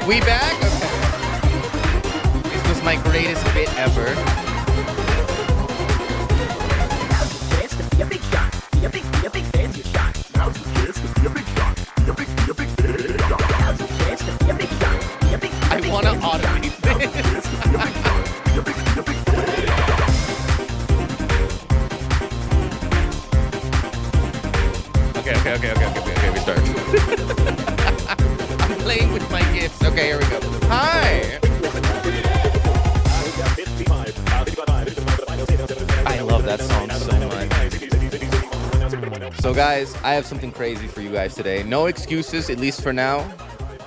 We back? Okay. This was my greatest bit ever. I want to automate this. Okay, we start. I'm playing with my gifts. Okay, here we go. Hi! I love that song so much. So guys, I have something crazy for you guys today. No excuses, at least for now.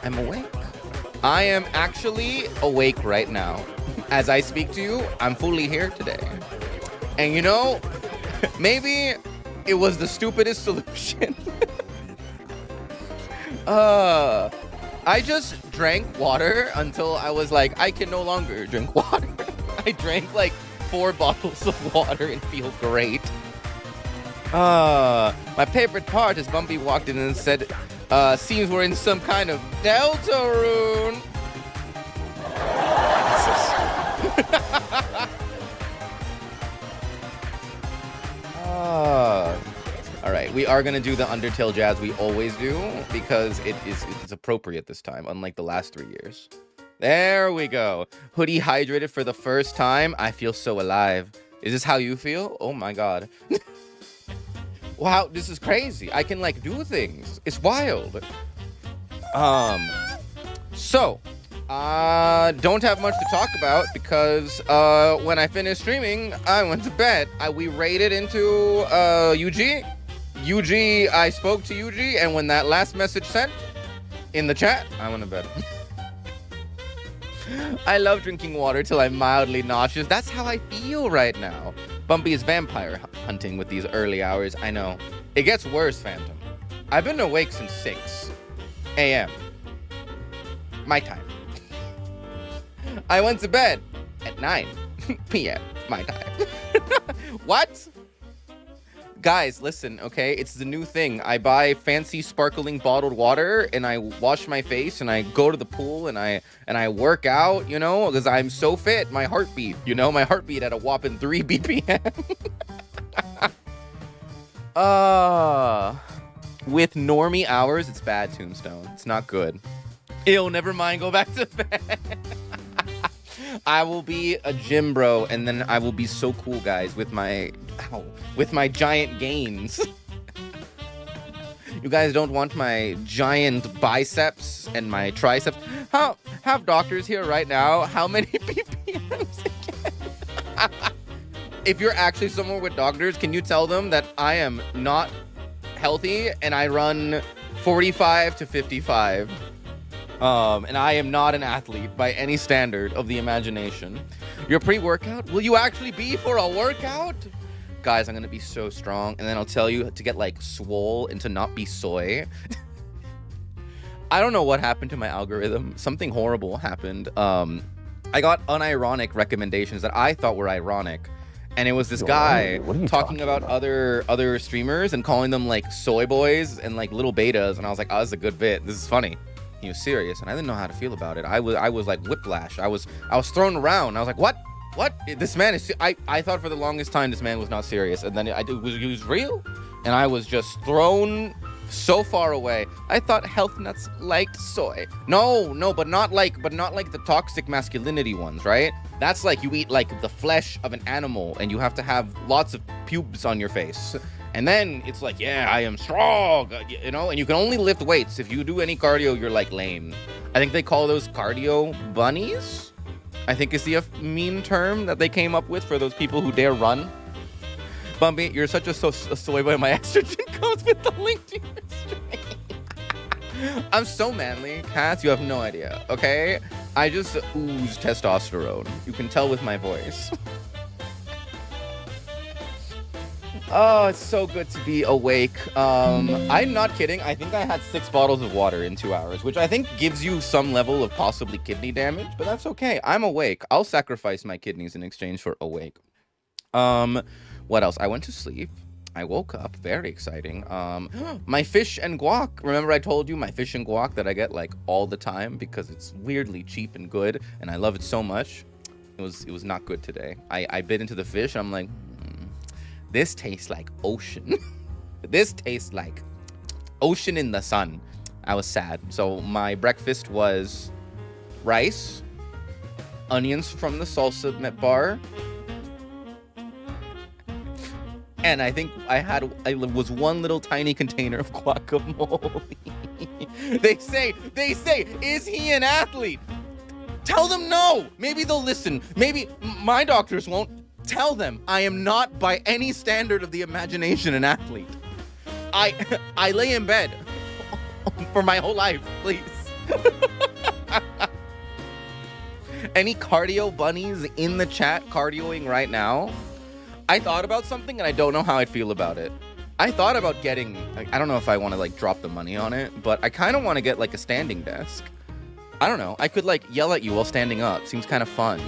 I'm awake. I am actually awake right now. As I speak to you, I'm fully here today. And you know, maybe it was the stupidest solution. I just drank water until I was like, I can no longer drink water. I drank like 4 bottles of water and feel great. My favorite part is Bumpy walked in and said, seems we're in some kind of Delta rune. All right, we are gonna do the Undertale jazz we always do because it's appropriate this time, unlike the last 3 years. There we go. Hoodie hydrated for the first time. I feel so alive. Is this how you feel? Oh my god. Wow, this is crazy. I can like do things. It's wild. So don't have much to talk about because when I finished streaming, I went to bed. We raided into UG. I spoke to UG, and when that last message sent in the chat, I went to bed. I love drinking water till I'm mildly nauseous. That's how I feel right now. Bumpy is vampire hunting with these early hours. I know. It gets worse, Phantom. I've been awake since 6 a.m. my time. I went to bed at 9 p.m. my time. What? Guys, listen, okay? It's the new thing. I buy fancy sparkling bottled water and I wash my face and I go to the pool and I work out, you know, because I'm so fit. My heartbeat, you know, my heartbeat at a whopping 3 BPM. With normie hours, it's bad, Tombstone. It's not good. Ew, never mind. Go back to bed. I will be a gym bro, and then I will be so cool, guys, with my giant gains. You guys don't want my giant biceps and my triceps. Have doctors here right now. How many BPMs again? If you're actually somewhere with doctors, can you tell them that I am not healthy and I run 45 to 55? And I am not an athlete by any standard of the imagination. Your pre-workout? Will you actually be for a workout? Guys, I'm gonna be so strong, and then I'll tell you to get like swole and to not be soy. I don't know what happened to my algorithm. Something horrible happened. I got unironic recommendations that I thought were ironic. And it was this guy talking about other streamers and calling them like soy boys and like little betas. And I was like, oh, this is a good bit. This is funny. He was serious, and I didn't know how to feel about it. I was like whiplash. I was thrown around. I was like, what? This man is. I thought for the longest time this man was not serious, and then he was real, and I was just thrown so far away. I thought health nuts liked soy. No, but not like the toxic masculinity ones, right? That's like you eat like the flesh of an animal, and you have to have lots of pubes on your face. And then it's like, yeah, I am strong, you know, and you can only lift weights. If you do any cardio, you're like lame. I think they call those cardio bunnies. I think is the meme term that they came up with for those people who dare run. Bumpy, you're such a soy boy. My estrogen goes with the link to your stream. I'm so manly, Cass. You have no idea, okay? I just ooze testosterone. You can tell with my voice. Oh, it's so good to be awake. I'm not kidding. I think I had 6 bottles of water in 2 hours, which I think gives you some level of possibly kidney damage, but that's okay. I'm awake. I'll sacrifice my kidneys in exchange for awake. What else? I went to sleep. I woke up. Very exciting. My fish and guac. Remember I told you my fish and guac that I get like all the time because it's weirdly cheap and good, and I love it so much. It was not good today. I bit into the fish. And I'm like, this tastes like ocean. This tastes like ocean in the sun. I was sad. So my breakfast was rice, onions from the salsa bar, and I think I was one little tiny container of guacamole. They say, is he an athlete? Tell them no. Maybe they'll listen. Maybe my doctors won't. Tell them I am not by any standard of the imagination an athlete. I lay in bed for my whole life, please. Any cardio bunnies in the chat cardioing right now? I thought about something and I don't know how I'd feel about it. I thought about getting, like, I don't know if I want to like drop the money on it, but I kind of want to get like a standing desk. I don't know. I could like yell at you while standing up. Seems kind of fun.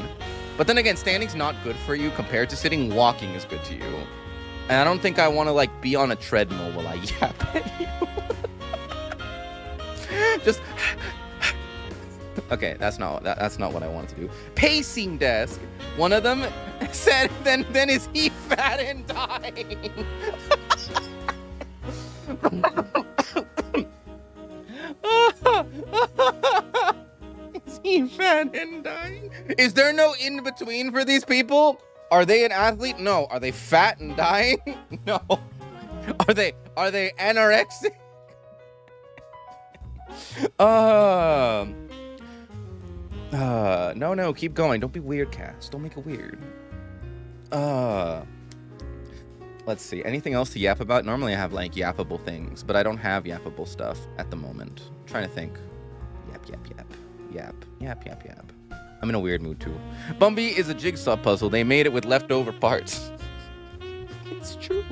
But then again, standing's not good for you compared to sitting. Walking is good to you. And I don't think I want to like be on a treadmill while I yap at you. Just okay, that's not what I wanted to do. Pacing desk. One of them said, then is he fat and dying? Is he fat and dying? Is there no in between for these people? Are they an athlete? No. Are they fat and dying? No. Are they anorexic? No, keep going. Don't be weird, Cass. Don't make it weird. Let's see. Anything else to yap about? Normally I have like yappable things, but I don't have yappable stuff at the moment. I'm trying to think. Yap. I'm in a weird mood too. Bumby is a jigsaw puzzle. They made it with leftover parts. It's true.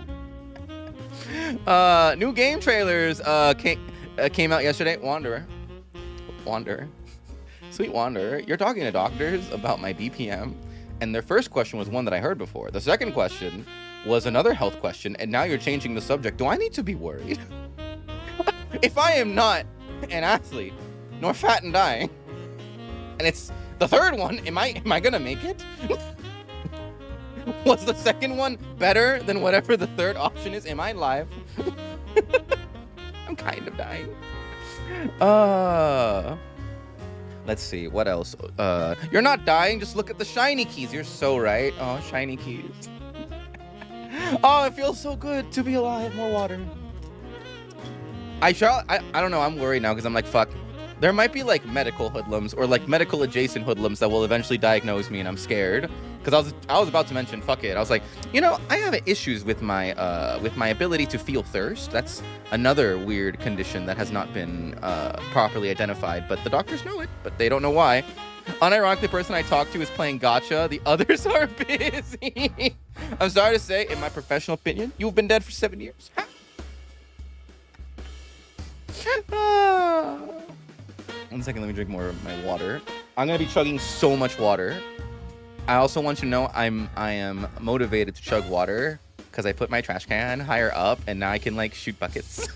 New game trailers came out yesterday. Wanderer. Sweet Wanderer, you're talking to doctors about my BPM, and their first question was one that I heard before. The second question was another health question, and now you're changing the subject. Do I need to be worried? If I am not an athlete, nor fat and dying, and it's the third one, am I gonna make it? Was the second one better than whatever the third option is? Am I live? I'm kind of dying. Let's see, what else? You're not dying, just look at the shiny keys. You're so right. Oh, shiny keys. Oh, it feels so good to be alive. More water. I don't know, I'm worried now because I'm like, fuck. There might be like medical hoodlums or like medical adjacent hoodlums that will eventually diagnose me, and I'm scared. Because I was about to mention, fuck it. I was like, you know, I have issues with my ability to feel thirst. That's another weird condition that has not been properly identified. But the doctors know it, but they don't know why. Unironically, the person I talked to is playing gacha. The others are busy. I'm sorry to say, in my professional opinion, you've been dead for 7 years. 1 second, let me drink more of my water. I'm gonna be chugging so much water. I also want you to know I am motivated to chug water because I put my trash can higher up and now I can like shoot buckets.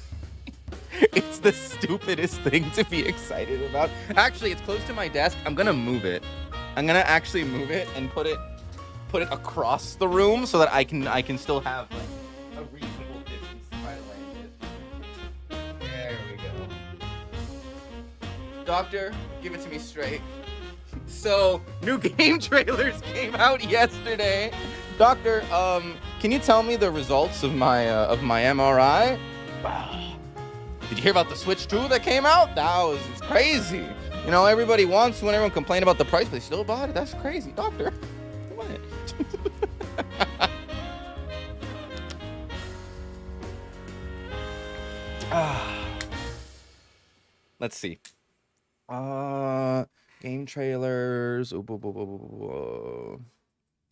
It's the stupidest thing to be excited about. Actually, it's close to my desk. I'm gonna move it. I'm gonna actually move it and put it across the room so that I can still have like a reasonable distance to try to land it. There we go. Doctor, give it to me straight. So, new game trailers came out yesterday. Doctor, can you tell me the results of my MRI? Did you hear about the Switch 2 that came out? It's crazy. You know, everybody wants when everyone complained about the price, but they still bought it. That's crazy. Doctor, come on. Let's see. Game trailers.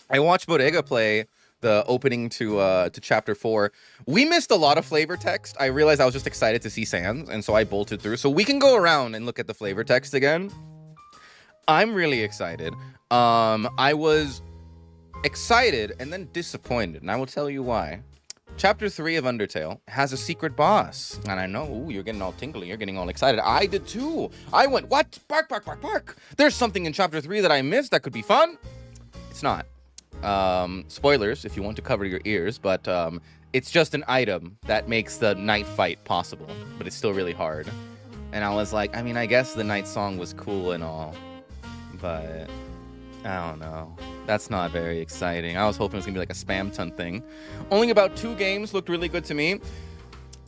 I watched Bodega play the opening to chapter 4. We missed a lot of flavor text. I realized I was just excited to see Sans, and so I bolted through. So we can go around and look at the flavor text again. I'm really excited. I was excited and then disappointed, and I will tell you why. Chapter 3 of Undertale has a secret boss. And I know, ooh, you're getting all tingly. You're getting all excited. I did too. I went, what? Bark, bark, bark, bark. There's something in Chapter 3 that I missed that could be fun. It's not. Spoilers if you want to cover your ears, but it's just an item that makes the night fight possible. But it's still really hard. And I was like, I mean, I guess the night song was cool and all. But I don't know. That's not very exciting. I was hoping it was gonna be like a spam ton thing. Only about 2 games looked really good to me.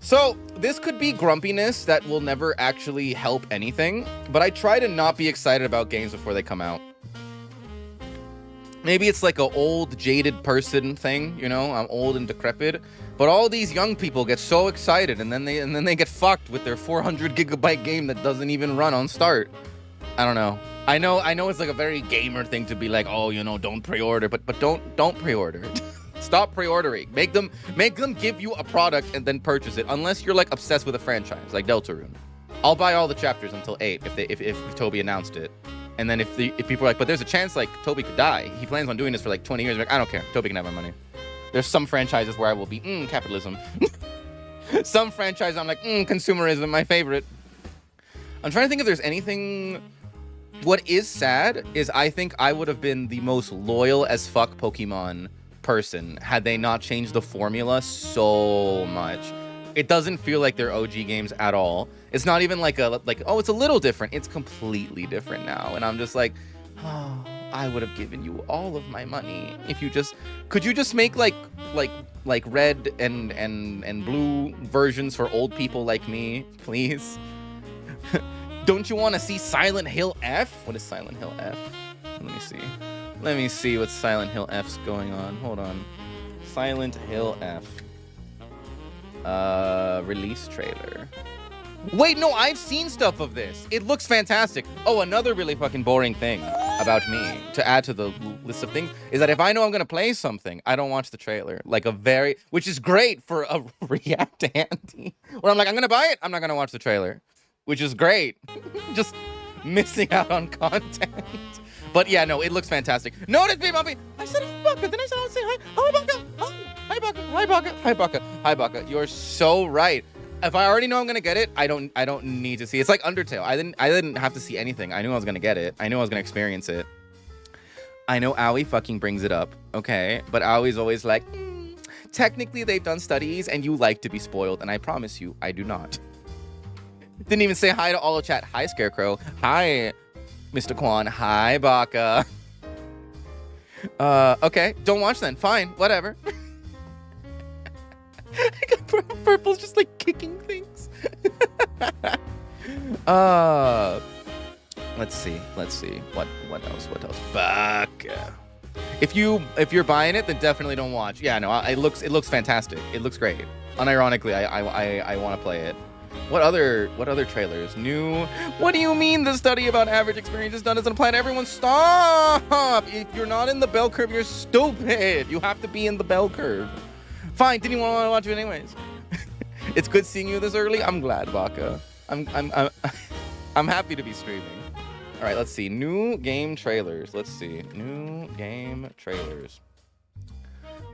So this could be grumpiness that will never actually help anything, but I try to not be excited about games before they come out. Maybe it's like an old jaded person thing, you know, I'm old and decrepit, but all these young people get so excited and then they get fucked with their 400 gigabyte game that doesn't even run on start. I don't know. I know it's like a very gamer thing to be like, oh, you know, don't pre-order, but don't pre-order. Stop pre-ordering. Make them give you a product and then purchase it, unless you're like obsessed with a franchise like Deltarune. I'll buy all the chapters until 8 if Toby announced it. And then if people are like, but there's a chance like Toby could die. He plans on doing this for like 20 years. Like, I don't care. Toby can have my money. There's some franchises where I will be capitalism. Some franchise I'm like consumerism, my favorite. I'm trying to think if there's anything. What is sad is I think I would have been the most loyal as fuck Pokemon person had they not changed the formula so much. It doesn't feel like they're OG games at all. It's not even like oh, it's a little different. It's completely different now. And I'm just like, oh, I would have given you all of my money if you could you just make like red and blue versions for old people like me, please? Don't you want to see Silent Hill F? What is Silent Hill F? Let me see what Silent Hill F's going on. Hold on. Silent Hill F. Release trailer. Wait, no, I've seen stuff of this. It looks fantastic. Oh, another really fucking boring thing about me to add to the list of things is that if I know I'm gonna play something, I don't watch the trailer. Which is great for a React Andy. Where I'm like, I'm gonna buy it, I'm not gonna watch the trailer. Which is great. Just missing out on content. But yeah, no, it looks fantastic. Notice me, Bumpy. I said hi, Baka. Then I said I'll say hi. Hi, Baka. Hi, Baka. Hi, Baka. Hi, Baka. Hi, Baka. You're so right. If I already know I'm gonna get it, I don't need to see. It's like Undertale. I didn't have to see anything. I knew I was gonna get it. I knew I was gonna experience it. I know Aoi fucking brings it up, okay? But Aoi's always like, technically they've done studies and you like to be spoiled, and I promise you, I do not. Didn't even say hi to all the chat. Hi, Scarecrow. Hi, Mr. Quan. Hi, Baka. Okay. Don't watch then. Fine. Whatever. I got purple's just like kicking things. Let's see. What else? Baka. If you're buying it, then definitely don't watch. Yeah, no, it looks fantastic. It looks great. Unironically, I want to play it. What other trailers? New? What do you mean the study about average experience is done as an apply to everyone? Stop! If you're not in the bell curve, you're stupid. You have to be in the bell curve. Fine, didn't even want to watch you anyways. It's good seeing you this early. I'm glad, Baka. I'm happy to be streaming. All right, let's see. New game trailers. Let's see. New game trailers.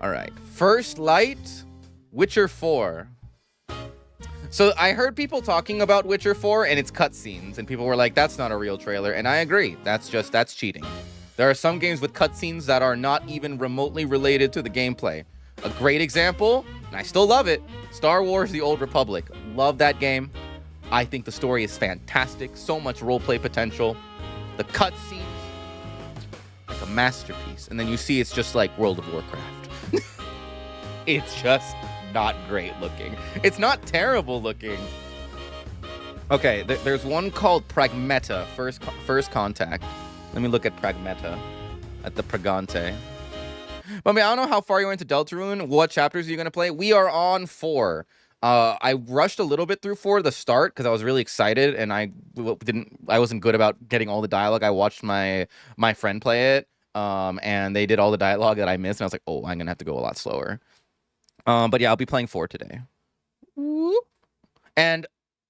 All right. First Light, Witcher 4. So I heard people talking about Witcher 4 and its cutscenes, and people were like, that's not a real trailer. And I agree. That's cheating. There are some games with cutscenes that are not even remotely related to the gameplay. A great example, and I still love it, Star Wars The Old Republic. Love that game. I think the story is fantastic. So much roleplay potential. The cutscenes, like a masterpiece. And then you see it's just like World of Warcraft. It's just not great looking. It's not terrible looking. Okay, there's one called Pragmeta, First Contact. Let me look at Pragmeta, at the Pragante. But I mean, I don't know how far you went to Deltarune. What chapters are you going to play? We are on 4. I rushed a little bit through 4 the start because I was really excited and I wasn't good about getting all the dialogue. I watched my friend play it, and they did all the dialogue that I missed, and I was like, oh, I'm going to have to go a lot slower. But yeah, I'll be playing 4 today. And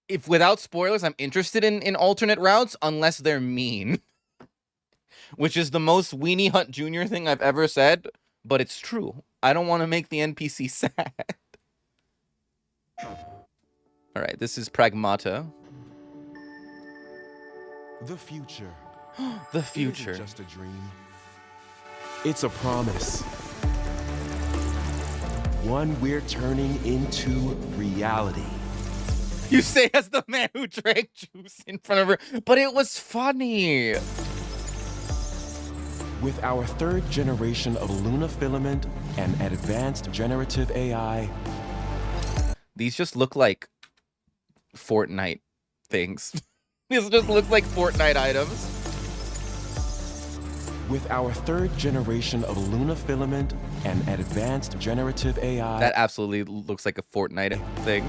if without spoilers, I'm interested in alternate routes unless they're mean. Which is the most Weenie Hunt Jr. thing I've ever said, but it's true. I don't want to make the NPC sad. All right, this is Pragmata. The future. The It future. isn't just a dream. It's a promise. One we're turning into reality. You say as the man who drank juice in front of her, but it was funny. With our third generation of lunafilament and advanced generative AI, These just look like Fortnite things. These just look like Fortnite items. with our third generation of lunafilament and advanced generative AI, That absolutely looks like a Fortnite thing.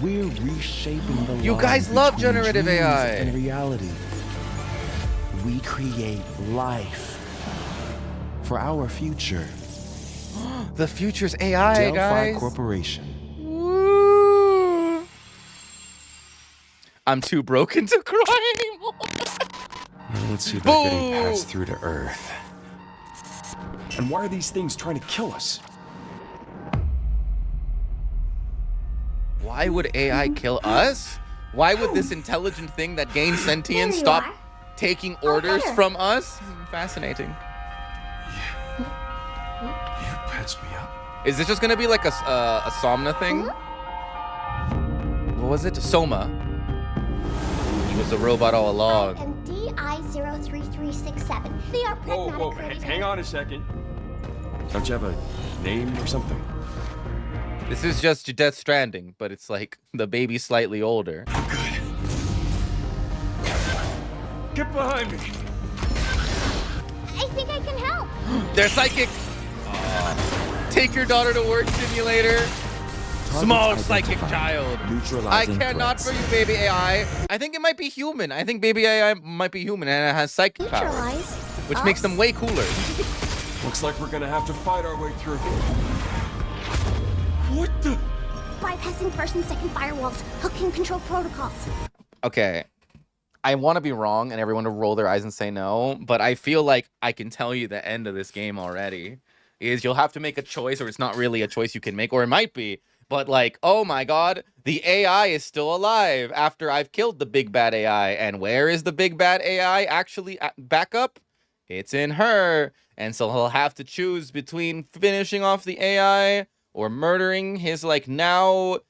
we're reshaping the You line guys love between generative dreams AI. and reality. We create life for our future. The future's AI, Delphi guys. Corporation. Woo. I'm too broken to cry anymore. Let's see if I can Boo! pass through to Earth. And why are these things trying to kill us? Why would AI kill us? Why would this intelligent thing that gains sentience you stop are. taking orders there. from us? Fascinating. You patched me up. Is this just gonna be like a Somna thing? What was it? Soma. He was a robot all along. And DI03367. They are pragmatic. Hang on a second. Don't you have a name or something? This is just Death Stranding, but it's like the baby slightly older. Get behind me! I think I can help. They're psychic. Take your daughter to work simulator. Small Targets psychic identified. child. I Neutralizing cannot threats. for you, baby AI. I think it might be human. I think baby AI might be human and it has psychic powers, Neutralize. which makes them way cooler. Looks like we're gonna have to fight our way through. What the? Bypassing first and second firewalls. Hooking control protocols. Okay. I want to be wrong and everyone to roll their eyes and say no, but I feel like I can tell you the end of this game already. Is you'll have to make a choice, or it's not really a choice you can make, or it might be. But like, oh my god, the AI is still alive after I've killed the big bad AI. And where is the big bad AI actually back up? It's in her. And so he'll have to choose between finishing off the AI or murdering his like now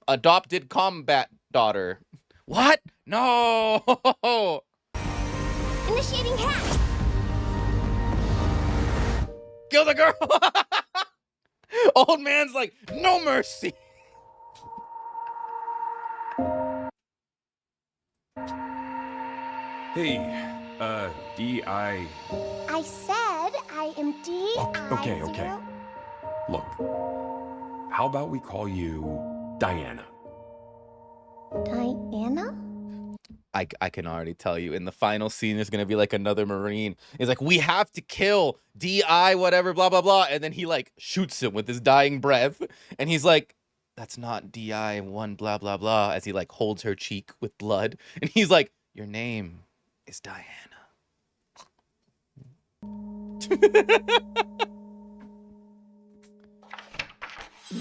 adopted combat daughter. What? No! Initiating hack. Kill the girl! Old man's like, no mercy. Hey, D.I. I said I am DI. Okay. Look, how about we call you Diana? Diana? I can already tell you in the final scene there's gonna be like another Marine. He's like, we have to kill DI whatever, blah blah blah, and then he like shoots him with his dying breath, and he's like, that's not DI one blah blah blah, as he like holds her cheek with blood, and he's like, your name is Diana.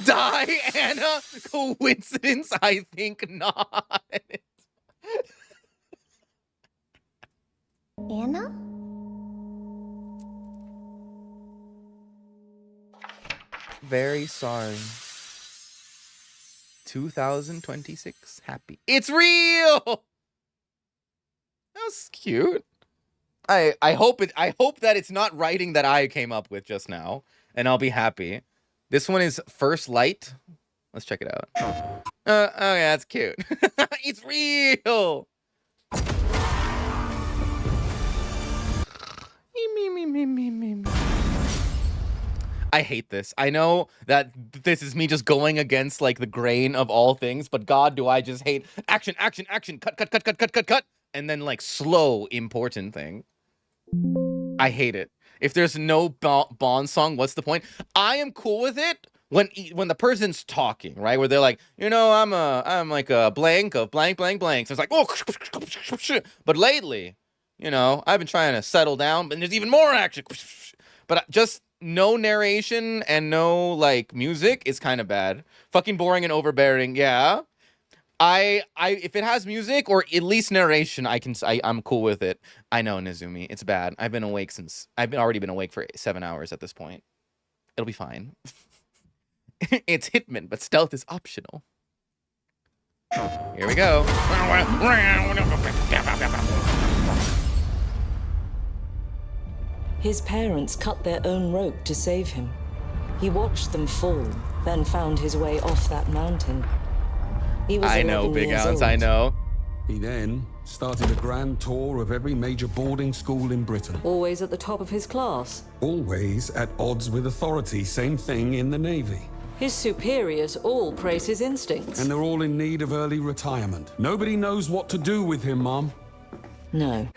Diana? Coincidence? I think not. Anna? Very sorry. 2026 happy. It's real. That was cute. I hope that it's not writing that I came up with just now, and I'll be happy. This one is First Light. Let's check it out. Oh yeah, that's cute. It's real. I hate this. I know that this is me just going against like the grain of all things, but God, do I just hate action, action, action, cut, and then like slow important thing. I hate it. If there's no Bond song, what's the point? I am cool with it when the person's talking, right? Where they're like, you know, I'm like a blank of blank, blank, blank. So it's like, oh, but lately, you know, I've been trying to settle down, but there's even more action. But just no narration and no like music is kind of bad. Fucking boring and overbearing. Yeah. I if it has music or at least narration, I'm cool with it. I know, Nizumi, it's bad. I've already been awake for 7 hours at this point. It'll be fine. It's Hitman, but stealth is optional. Here we go. His parents cut their own rope to save him. He watched them fall, then found his way off that mountain. He was I know, 11 Big years Ounce, old. I know. He then started a grand tour of every major boarding school in Britain. Always at the top of his class. Always at odds with authority. Same thing in the Navy. His superiors all praise his instincts. And they're all in need of early retirement. Nobody knows what to do with him, Mom. No.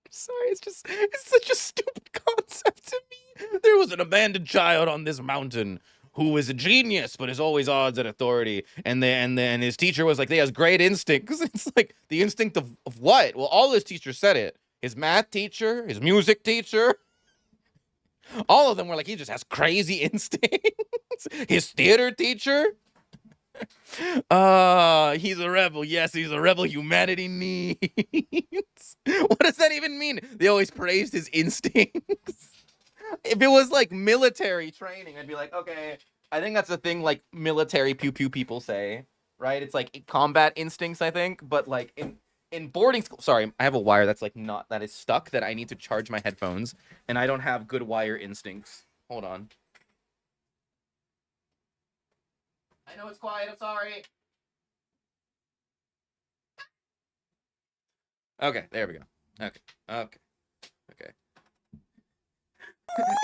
Sorry, it's such a stupid concept to me. There was an abandoned child on this mountain who is a genius, but is always odds at authority. And then his teacher was like, he has great instincts. It's like, the instinct of what? Well, all his teachers said it. His math teacher, his music teacher. All of them were like, he just has crazy instincts. His theater teacher. He's a rebel. Yes, he's a rebel humanity needs. What does that even mean? They always praised his instincts. If it was like military training, I'd be like, okay, I think that's a thing like military pew pew people say, right? It's like combat instincts, I think. But like in boarding school, sorry, I have a wire that's like that is stuck that I need to charge my headphones, and I don't have good wire instincts. Hold on. I know it's quiet, I'm sorry. Okay, there we go. Okay.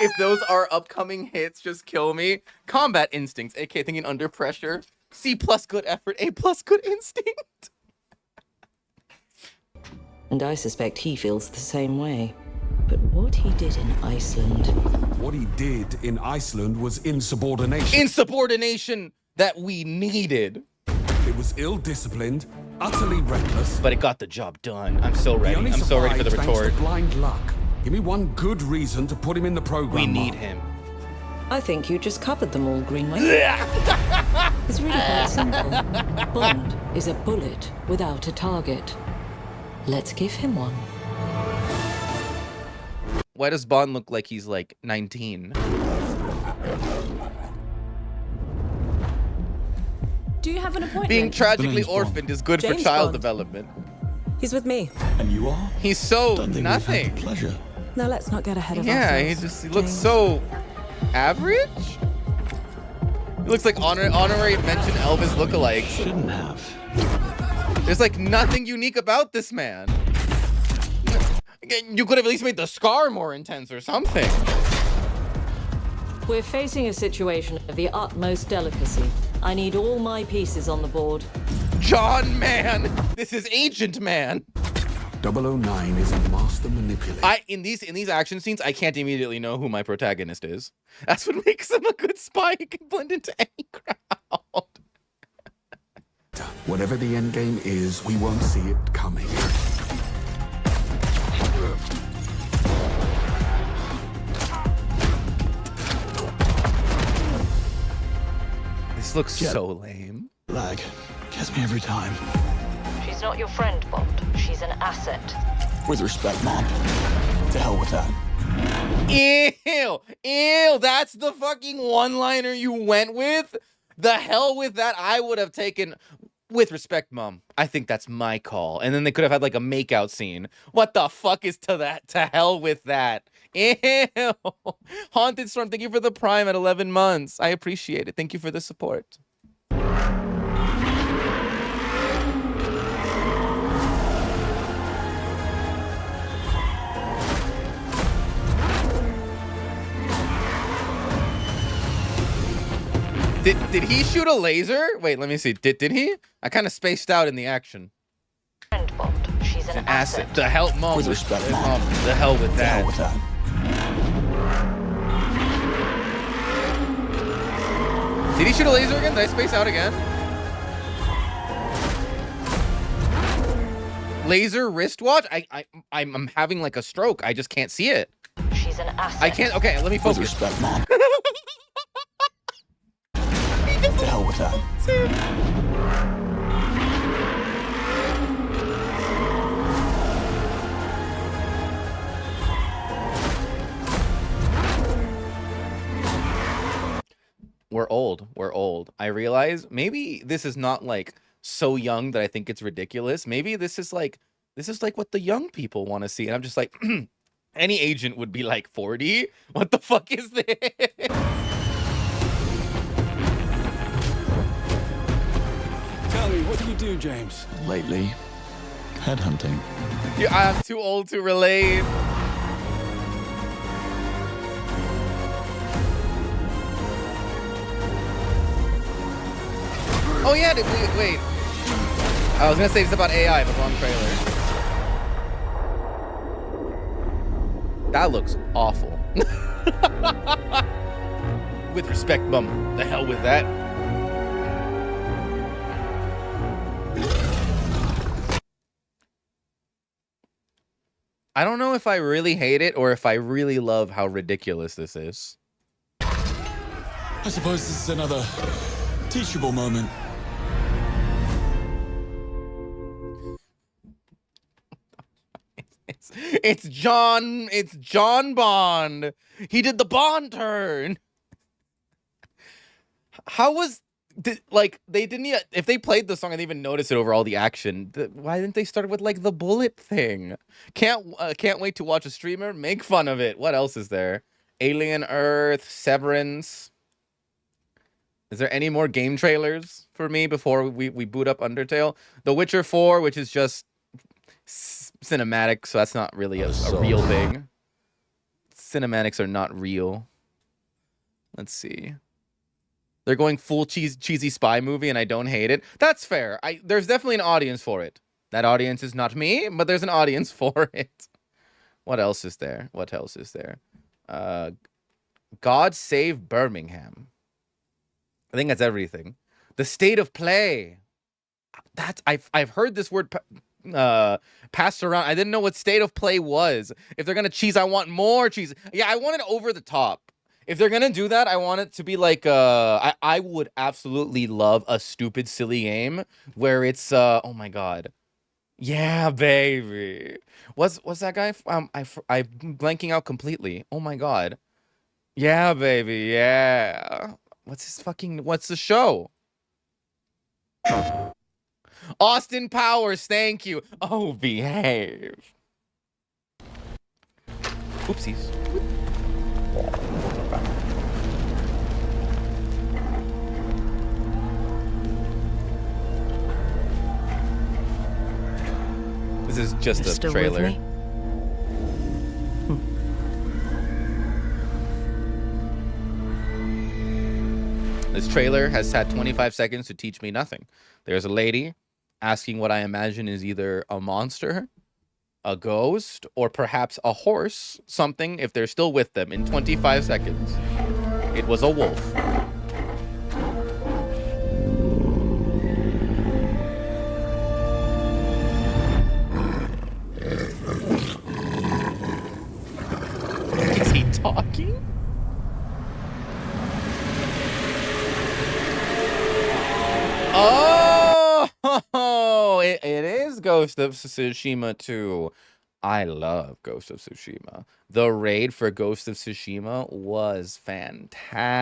If those are upcoming hits, just kill me. Combat instincts, aka thinking under pressure. C+ good effort, A+ good instinct. And I suspect he feels the same way. But what he did in Iceland... What he did in Iceland was insubordination. Insubordination that we needed. It was ill-disciplined, utterly reckless. But it got the job done. I'm so ready. He only I'm so ready for the survived thanks retort. to blind luck. Give me one good reason to put him in the program. We need Mom. him. I think you just covered them all, Greenway. It's really quite simple. Bond is a bullet without a target. Let's give him one. Why does Bond look like he's like 19? Do you have an appointment? Being tragically name's Bond. orphaned is good for James child Bond. development. He's with me. And you are? He's so Don't think nothing. We've had the pleasure. Now let's not get ahead of Yeah, ourselves. he looks James. so average. He looks like honorary mention Elvis lookalikes. Shouldn't have. There's like nothing unique about this man. You could have at least made the scar more intense or something. We're facing a situation of the utmost delicacy. I need all my pieces on the board. John Man, this is Agent Man. 009 is a master manipulator. In these action scenes, I can't immediately know who my protagonist is. That's what makes him a good spy. He can blend into any crowd. Whatever the end game is, we won't see it coming. This looks so lame. Lag. Gets me every time. She's not your friend, Bond. She's an asset. With respect, Mom. To hell with that. Ew, that's the fucking one-liner you went with? The hell with that. I would have taken, with respect, Mom, I think that's my call. And then they could have had like a makeout scene. What the fuck is to that? To hell with that. Ew. Haunted Storm, thank you for the Prime at 11 months. I appreciate it. Thank you for the support. Did he shoot a laser? Wait, let me see. Did he? I kind of spaced out in the action. Friend, Bond. She's an asset. The hell, Mom. With respect, Mom. Mom. The hell with To that. hell with that. Did he shoot a laser again? Did I space out again? Laser wristwatch? I'm having like a stroke. I just can't see it. She's is an asset. I can't. Okay, let me With focus. respect, Mom. To hell with that. We're old. We're old. I realize maybe this is not like so young that I think it's ridiculous. Maybe this is like what the young people want to see. And I'm just like, any agent would be like 40. What the fuck is this? Tell me, what do you do, James? Lately, headhunting. Yeah, I'm too old to relate. Oh yeah, wait. I was gonna say this about AI, but wrong trailer. That looks awful. With respect, bum. The hell with that. I don't know if I really hate it or if I really love how ridiculous this is. I suppose this is another teachable moment. It's John Bond. He did the Bond turn. How was like they didn't even, if they played the song and they even noticed it over all the action, why didn't they start with like the bullet thing? Can't wait to watch a streamer make fun of it. What else is there? Alien Earth, Severance. Is there any more game trailers for me before we boot up Undertale? The Witcher 4, which is just cinematic, so that's not really a real thing. Cinematics are not real. Let's see. They're going full cheesy spy movie, and I don't hate it. That's fair. There's definitely an audience for it. That audience is not me, but there's an audience for it. What else is there? What else is there? God Save Birmingham. I think that's everything. The State of Play. That's I've heard this word passed around. I didn't know what State of Play was. If they're gonna cheese, I want more cheese. Yeah, I want it over the top. If they're gonna do that, I want it to be like I would absolutely love a stupid silly game where it's oh my god. Yeah, baby. What's that guy? I'm blanking out completely. Oh my god. Yeah, baby. Yeah. What's the show? Austin Powers, thank you. Oh, behave. Oopsies. This is just You're a still trailer. with me? This trailer has had 25 seconds to teach me nothing. There's a lady asking what I imagine is either a monster, a ghost, or perhaps a horse, something, if they're still with them, in 25 seconds. It was a wolf. Is he talking? Oh, it is Ghost of Tsushima 2. I love Ghost of Tsushima. The raid for Ghost of Tsushima was fantastic.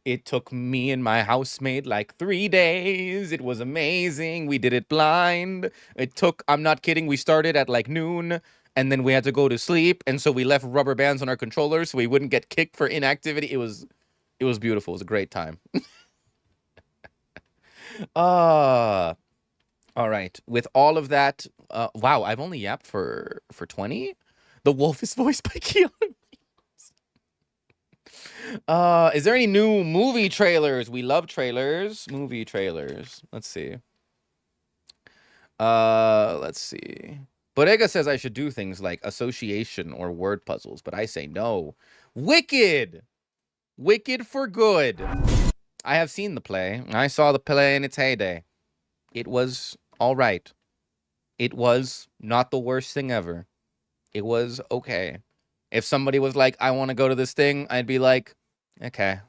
It took me and my housemate like 3 days. It was amazing. We did it blind. I'm not kidding, we started at like noon and then we had to go to sleep. And so we left rubber bands on our controllers so we wouldn't get kicked for inactivity. It was beautiful. It was a great time. All right. With all of that, wow, I've only yapped for 20. The wolf is voiced by Keanu Reeves. Is there any new movie trailers? We love trailers. Movie trailers. Let's see. Let's see. Bodega says I should do things like association or word puzzles, but I say no. Wicked. Wicked for good. I have seen the play. I saw the play in its heyday. It was all right. It was not the worst thing ever. It was okay. If somebody was like, I want to go to this thing, I'd be like, okay.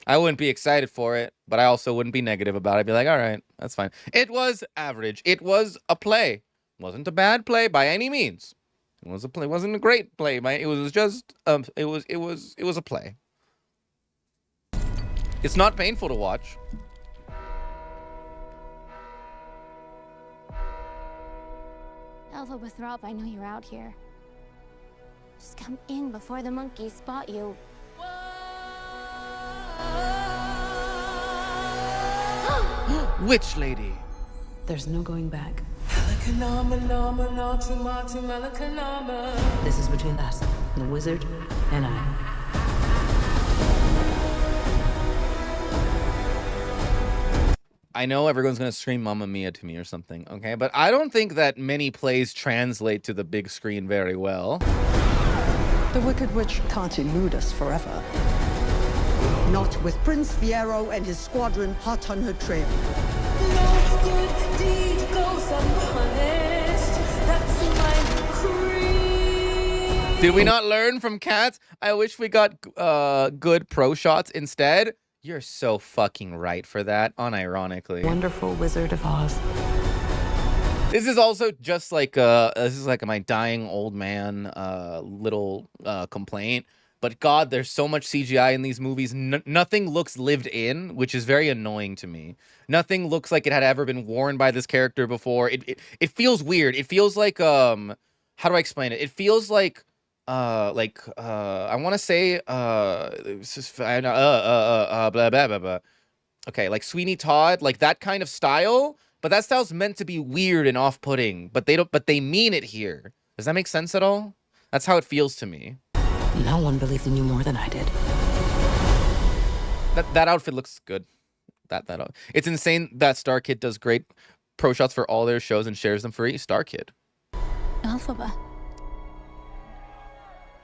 I wouldn't be excited for it, but I also wouldn't be negative about it. I'd be like, all right, that's fine. It was average. It was a play. It wasn't a bad play by any means. It was a play. It wasn't a great play. It was just it was a play. It's not painful to watch. Alpha Withrop, I know you're out here. Just come in before the monkeys spot you. Witch lady. There's no going back. This is between us, the wizard, and I. I know everyone's gonna scream Mamma Mia to me or something, okay? But I don't think that many plays translate to the big screen very well. The Wicked Witch can't elude us forever. Not with Prince Fiero and his squadron hot on her trail. No good deed goes unpunished. That's my creed. Did we not learn from Cats? I wish we got good pro shots instead. You're so fucking right for that, unironically. Wonderful Wizard of Oz. This is also just like this is like my dying old man little complaint. But God, there's so much CGI in these movies. Nothing looks lived in, which is very annoying to me. Nothing looks like it had ever been worn by this character before. It feels weird. It feels like how do I explain it? It feels like I want to say blah blah blah blah. Okay, like Sweeney Todd, like that kind of style. But that style's meant to be weird and off-putting. But they don't. But they mean it here. Does that make sense at all? That's how it feels to me. No one believed in you more than I did. That outfit looks good. It's insane that Star Kid does great pro shots for all their shows and shares them free. Star Kid. Alphaba.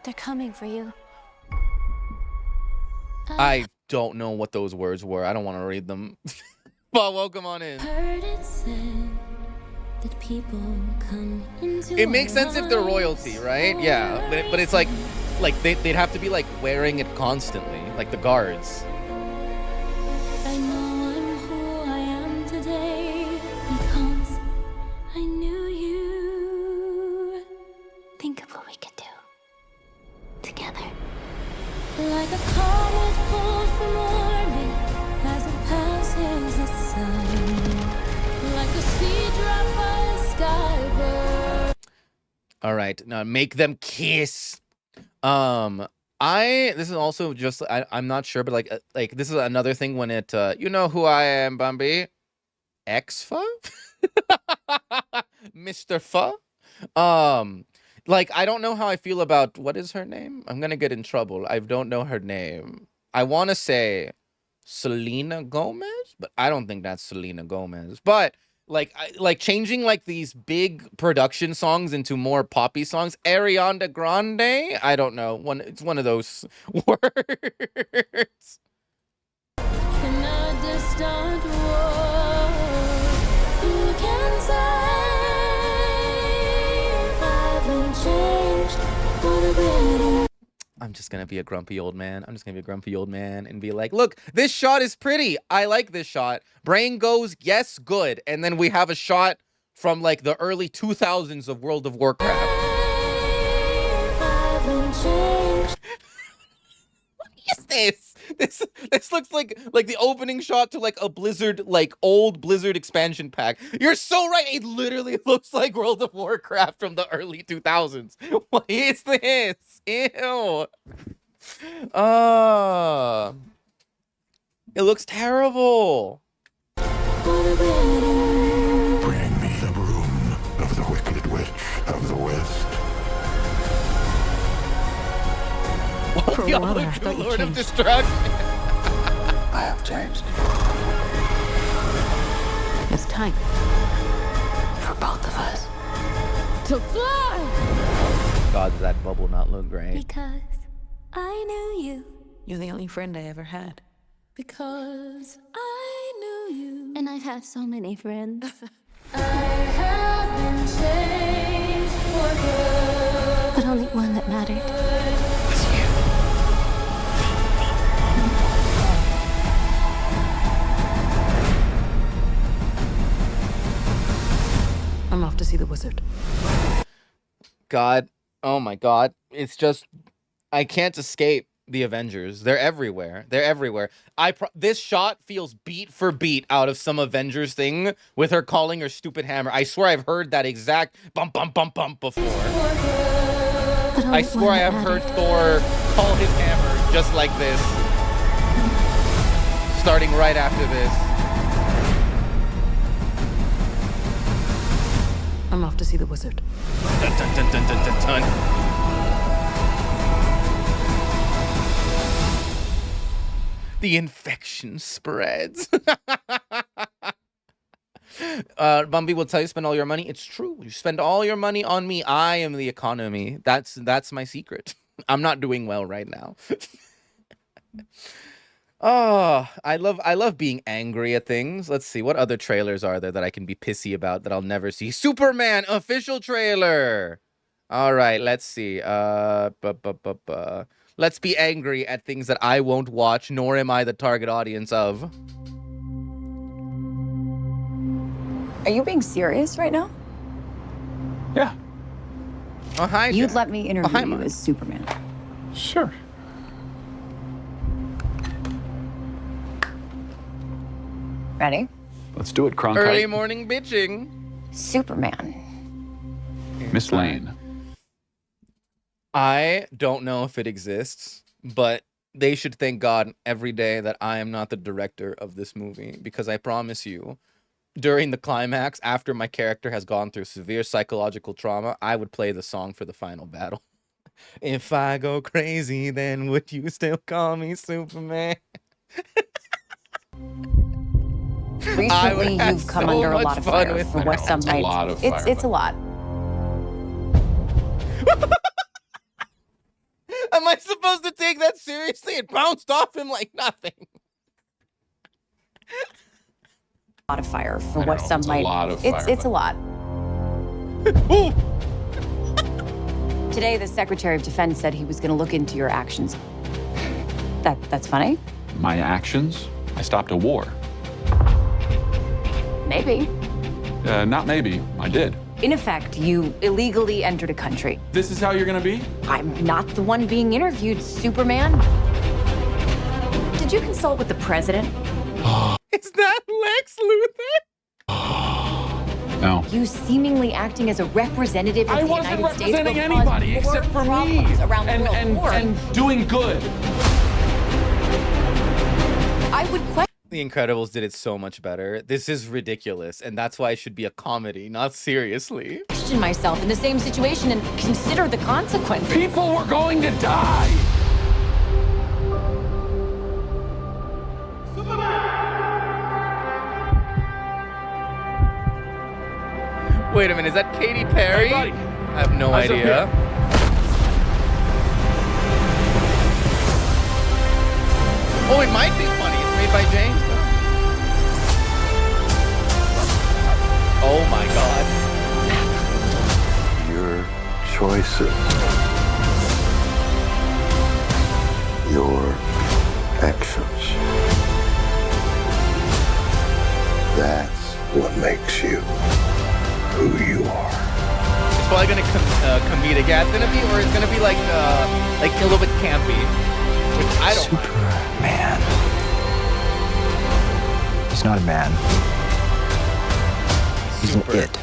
They're coming for you. I don't know what those words were. I don't want to read them. But welcome on in. Heard it said that people come into It makes sense if they're royalty, right? Yeah, but it's like they'd have to be like wearing it constantly, like the guards. I know I'm who I am today because I knew you. Think of what we could do together. Like a comet pulled from orbit as it passes the sun. Like a seed dropped by a skybird. All right, now make them kiss. This is also just I'm not sure, but like this is another thing when it you know who I am, Bambi? X-Fa? Mr. Fa? Like I don't know how I feel about what is her name? I'm gonna get in trouble. I don't know her name. I wanna say Selena Gomez, but I don't think that's Selena Gomez. But like changing like these big production songs into more poppy songs. Ariana Grande? I don't know. It's one of those words. In a distant war, who can say if I haven't changed for the better? I'm just gonna be a grumpy old man. I'm just gonna be a grumpy old man and be like, look, this shot is pretty. I like this shot. Brain goes, yes, good. And then we have a shot from like the early 2000s of World of Warcraft. What is this? This looks like the opening shot to like a Blizzard, like old Blizzard expansion pack. You're so right. It literally looks like World of Warcraft from the early 2000s. What is this? Ew. It looks terrible. For the better. Bring me the rune of the Wicked Witch of the West. For a while there, I thought you Lord of changed. Destruction. I have changed. It's time. For both of us. To fly. God, does that bubble not look great? Because I knew you. You're the only friend I ever had. Because I knew you. And I've had so many friends. I have been changed for good. But only one that mattered. wizard. God, oh my God. It's just, I can't escape the Avengers. They're everywhere. They're everywhere. This shot feels beat for beat out of some Avengers thing with her calling her stupid hammer. I swear I've heard that exact bump, bump, bump, bump before. I swear I have heard Thor call his hammer just like this. Starting right after this. I'm off to see the wizard. Dun, dun, dun, dun, dun, dun, dun. The infection spreads. Bumby will tell you spend all your money. It's true. You spend all your money on me. I am the economy. That's my secret. I'm not doing well right now. Oh, I love being angry at things. Let's see, what other trailers are there that I can be pissy about that I'll never see? Superman official trailer. All right, let's see. Let's be angry at things that I won't watch, nor am I the target audience of. Are you being serious right now? Yeah. Oh, hi. You'd Jack. let me interview hi, you Mom. as Superman. Sure. Ready? Let's do it, Cronkite. Early morning bitching. Superman. Miss Lane. I don't know if it exists, but they should thank God every day that I am not the director of this movie, because I promise you, during the climax, after my character has gone through severe psychological trauma, I would play the song for the final battle. If I go crazy, then would you still call me Superman? Recently, you've come so under a much lot of fun fire with for what some It's a might. lot of fire, It's a but- lot. Am I supposed to take that seriously? It bounced off him like nothing. A lot of fire for I what know, some it's a might. lot of It's fire, a lot. Ooh. Today, the Secretary of Defense said he was going to look into your actions. That's funny. My actions? I stopped a war. Maybe. Not maybe. I did. In effect, you illegally entered a country. This is how you're gonna be? I'm not the one being interviewed, Superman. Did you consult with the president? Is that Lex Luthor? No. You seemingly acting as a representative of I the wasn't United States will representing cause anybody more except for me. problems around the world. More. And doing good. I would question. The Incredibles did it so much better. This is ridiculous, and that's why it should be a comedy, not seriously. Myself in the same situation and consider the consequences. People were going to die. Wait a minute, is that Katy Perry? Hey, buddy. I have no Eyes up idea. here. Oh, it might be funny. It's made by James. Oh my God. Your choices. Your actions. That's what makes you who you are. It's probably gonna comedic. Yeah, it's gonna be, or it's gonna be like a little bit campy, which I don't mind. Superman. He's not a man. He's an it.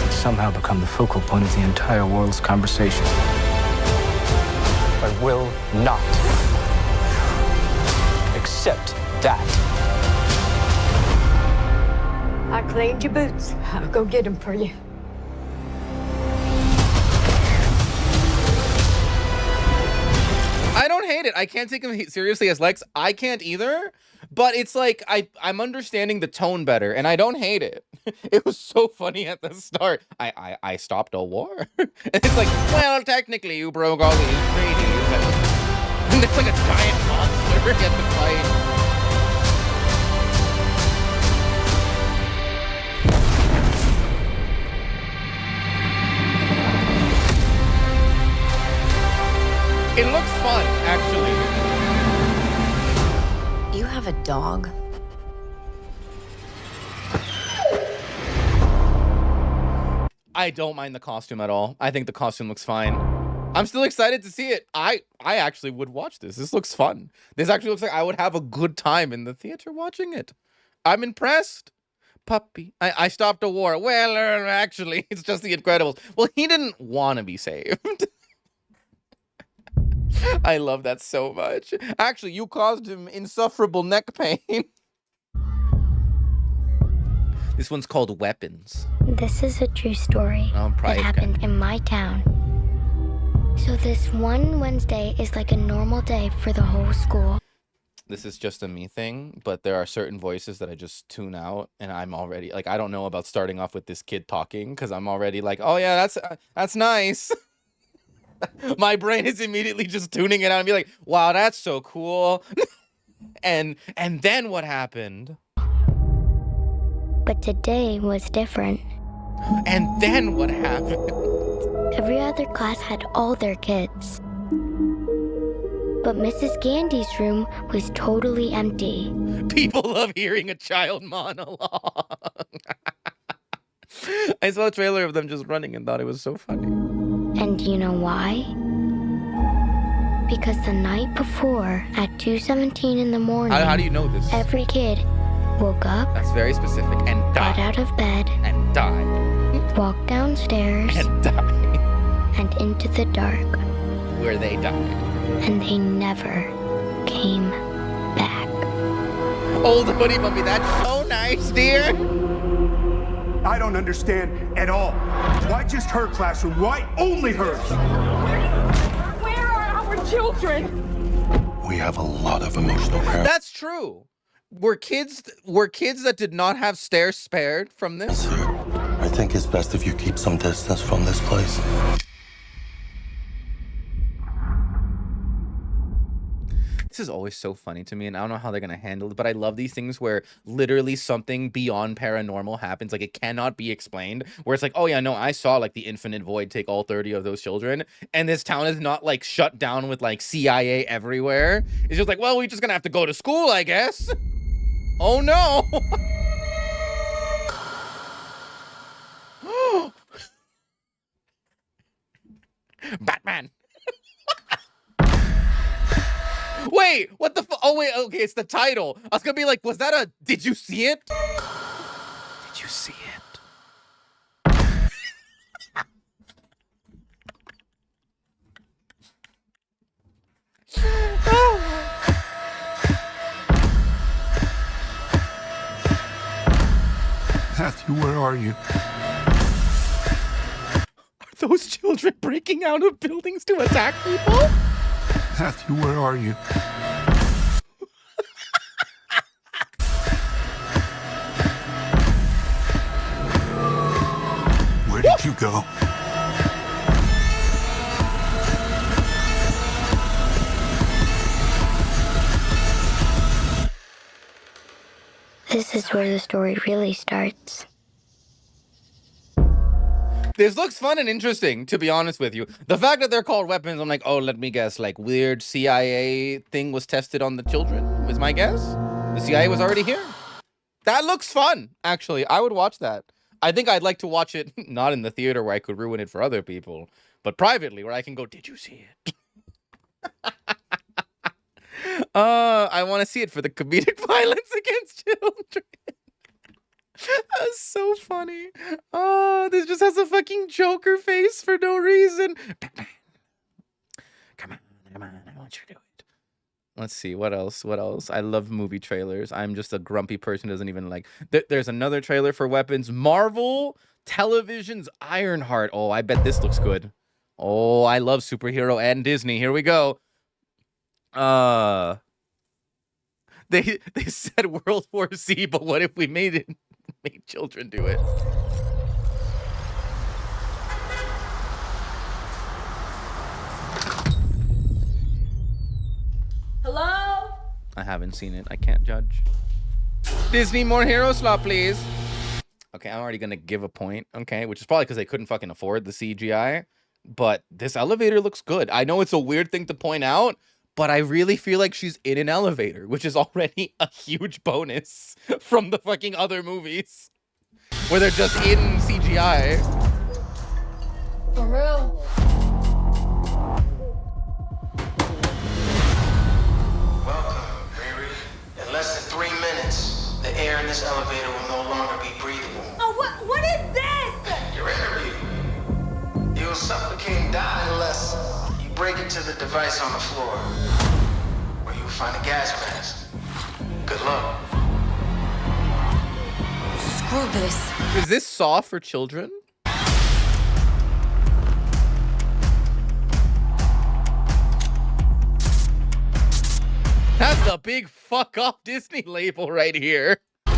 He's somehow become the focal point of the entire world's conversation. I will not accept that. I cleaned your boots. I'll go get them for you. I don't hate it. I can't take him seriously as Lex. I can't either. But it's like I'm understanding the tone better, and I don't hate it. It was so funny at the start. I stopped a war. And it's like, well, technically you broke all these treaties. And it's like a giant monster at the fight. It looks fun, actually. You have a dog? I don't mind the costume at all. I think the costume looks fine. I'm still excited to see it. I actually would watch this. This looks fun. This actually looks like I would have a good time in the theater watching it. I'm impressed. Puppy. I stopped a war. Well, actually, it's just the Incredibles. Well, he didn't want to be saved. I love that so much. Actually, you caused him insufferable neck pain. This one's called Weapons. This is a true story that happened in my town. So this one Wednesday is like a normal day for the whole school. This is just a me thing, but there are certain voices that I just tune out, and I'm already like, I don't know about starting off with this kid talking because I'm already like, oh yeah, that's nice. My brain is immediately just tuning it out and be like, wow, that's so cool. and then what happened? But today was different. And then what happened? Every other class had all their kids. But Mrs. Gandy's room was totally empty. People love hearing a child monologue. I saw a trailer of them just running and thought it was so funny. And you know why? Because the night before, at 2:17 in the morning... How do you know this? Every kid woke up... That's very specific. And died. Got out of bed... And died. Walked downstairs... And died. And into the dark... Where they died. And they never came back. Old hoodie mummy, that's so nice, dear. I don't understand at all. Why just her classroom? Why only hers? Where are our children? We have a lot of emotional parents. That's true. Were kids that did not have stairs spared from this? Sir, I think it's best if you keep some distance from this place. This is always so funny to me, and I don't know how they're going to handle it, but I love these things where literally something beyond paranormal happens. Like, it cannot be explained, where it's like, oh yeah, no, I saw like the infinite void take all 30 of those children, and this town is not like shut down with like CIA everywhere. It's just like, well, we're just going to have to go to school, I guess. Oh no. Batman. Wait, what the oh wait, okay, it's the title. I was gonna be like, was that a, did you see it? Did you see it? Matthew, where are you? Are those children breaking out of buildings to attack people? Matthew, where are you? Where did you go? This is where the story really starts. This looks fun and interesting, to be honest with you. The fact that they're called weapons, I'm like, oh, let me guess, like weird CIA thing was tested on the children, was my guess. The CIA was already here. That looks fun, actually. I would watch that. I think I'd like to watch it, not in the theater where I could ruin it for other people, but privately where I can go, did you see it? I want to see it for the comedic violence against children. That's so funny. Oh, this just has a fucking Joker face for no reason. Come on, I want you to do it. Let's see, what else? I love movie trailers. I'm just a grumpy person who doesn't even like... There's another trailer for Weapons. Marvel Television's Ironheart. Oh, I bet this looks good. Oh, I love superhero and Disney. Here we go. They said World War Z, but what if we made children do it? Hello? I haven't seen it. I can't judge. Disney, more hero slot, please. Okay, I'm already gonna give a point, okay? Which is probably because they couldn't fucking afford the CGI. But this elevator looks good. I know it's a weird thing to point out, but I really feel like she's in an elevator, which is already a huge bonus from the fucking other movies where they're just in CGI. For real. Welcome, Riri. In less than 3 minutes, the air in this elevator will no longer be breathable. Oh, what is this? Your interview. You'll suffocate and die unless you break into the device on the floor, where you'll find a gas mask. Good luck. Screw this. Is this Saw for children? That's the big fuck off Disney label right here. I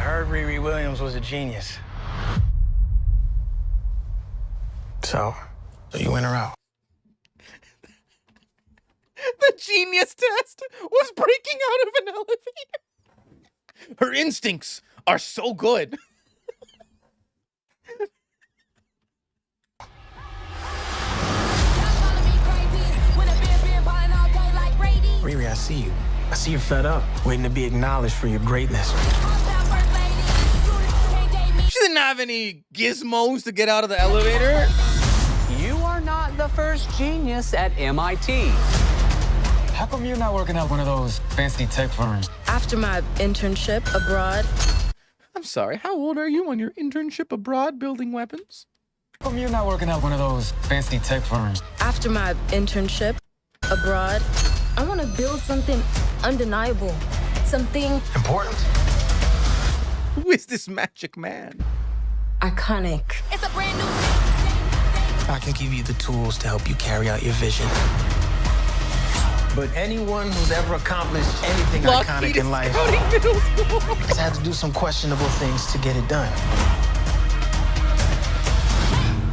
heard Riri Williams was a genius. So you in or out? The genius test was breaking out of an elevator. Her instincts are so good. Riri, I see you. I see you're fed up, waiting to be acknowledged for your greatness. She didn't have any gizmos to get out of the elevator. You are not the first genius at MIT. How come you're not working at one of those fancy tech firms? After my internship abroad. I'm sorry, how old are you on your internship abroad building weapons? How come you're not working at one of those fancy tech firms? After my internship abroad, I want to build something undeniable. Something important. Who is this magic man? Iconic. It's a brand new. I can give you the tools to help you carry out your vision. But anyone who's ever accomplished anything iconic in life has had to do some questionable things to get it done.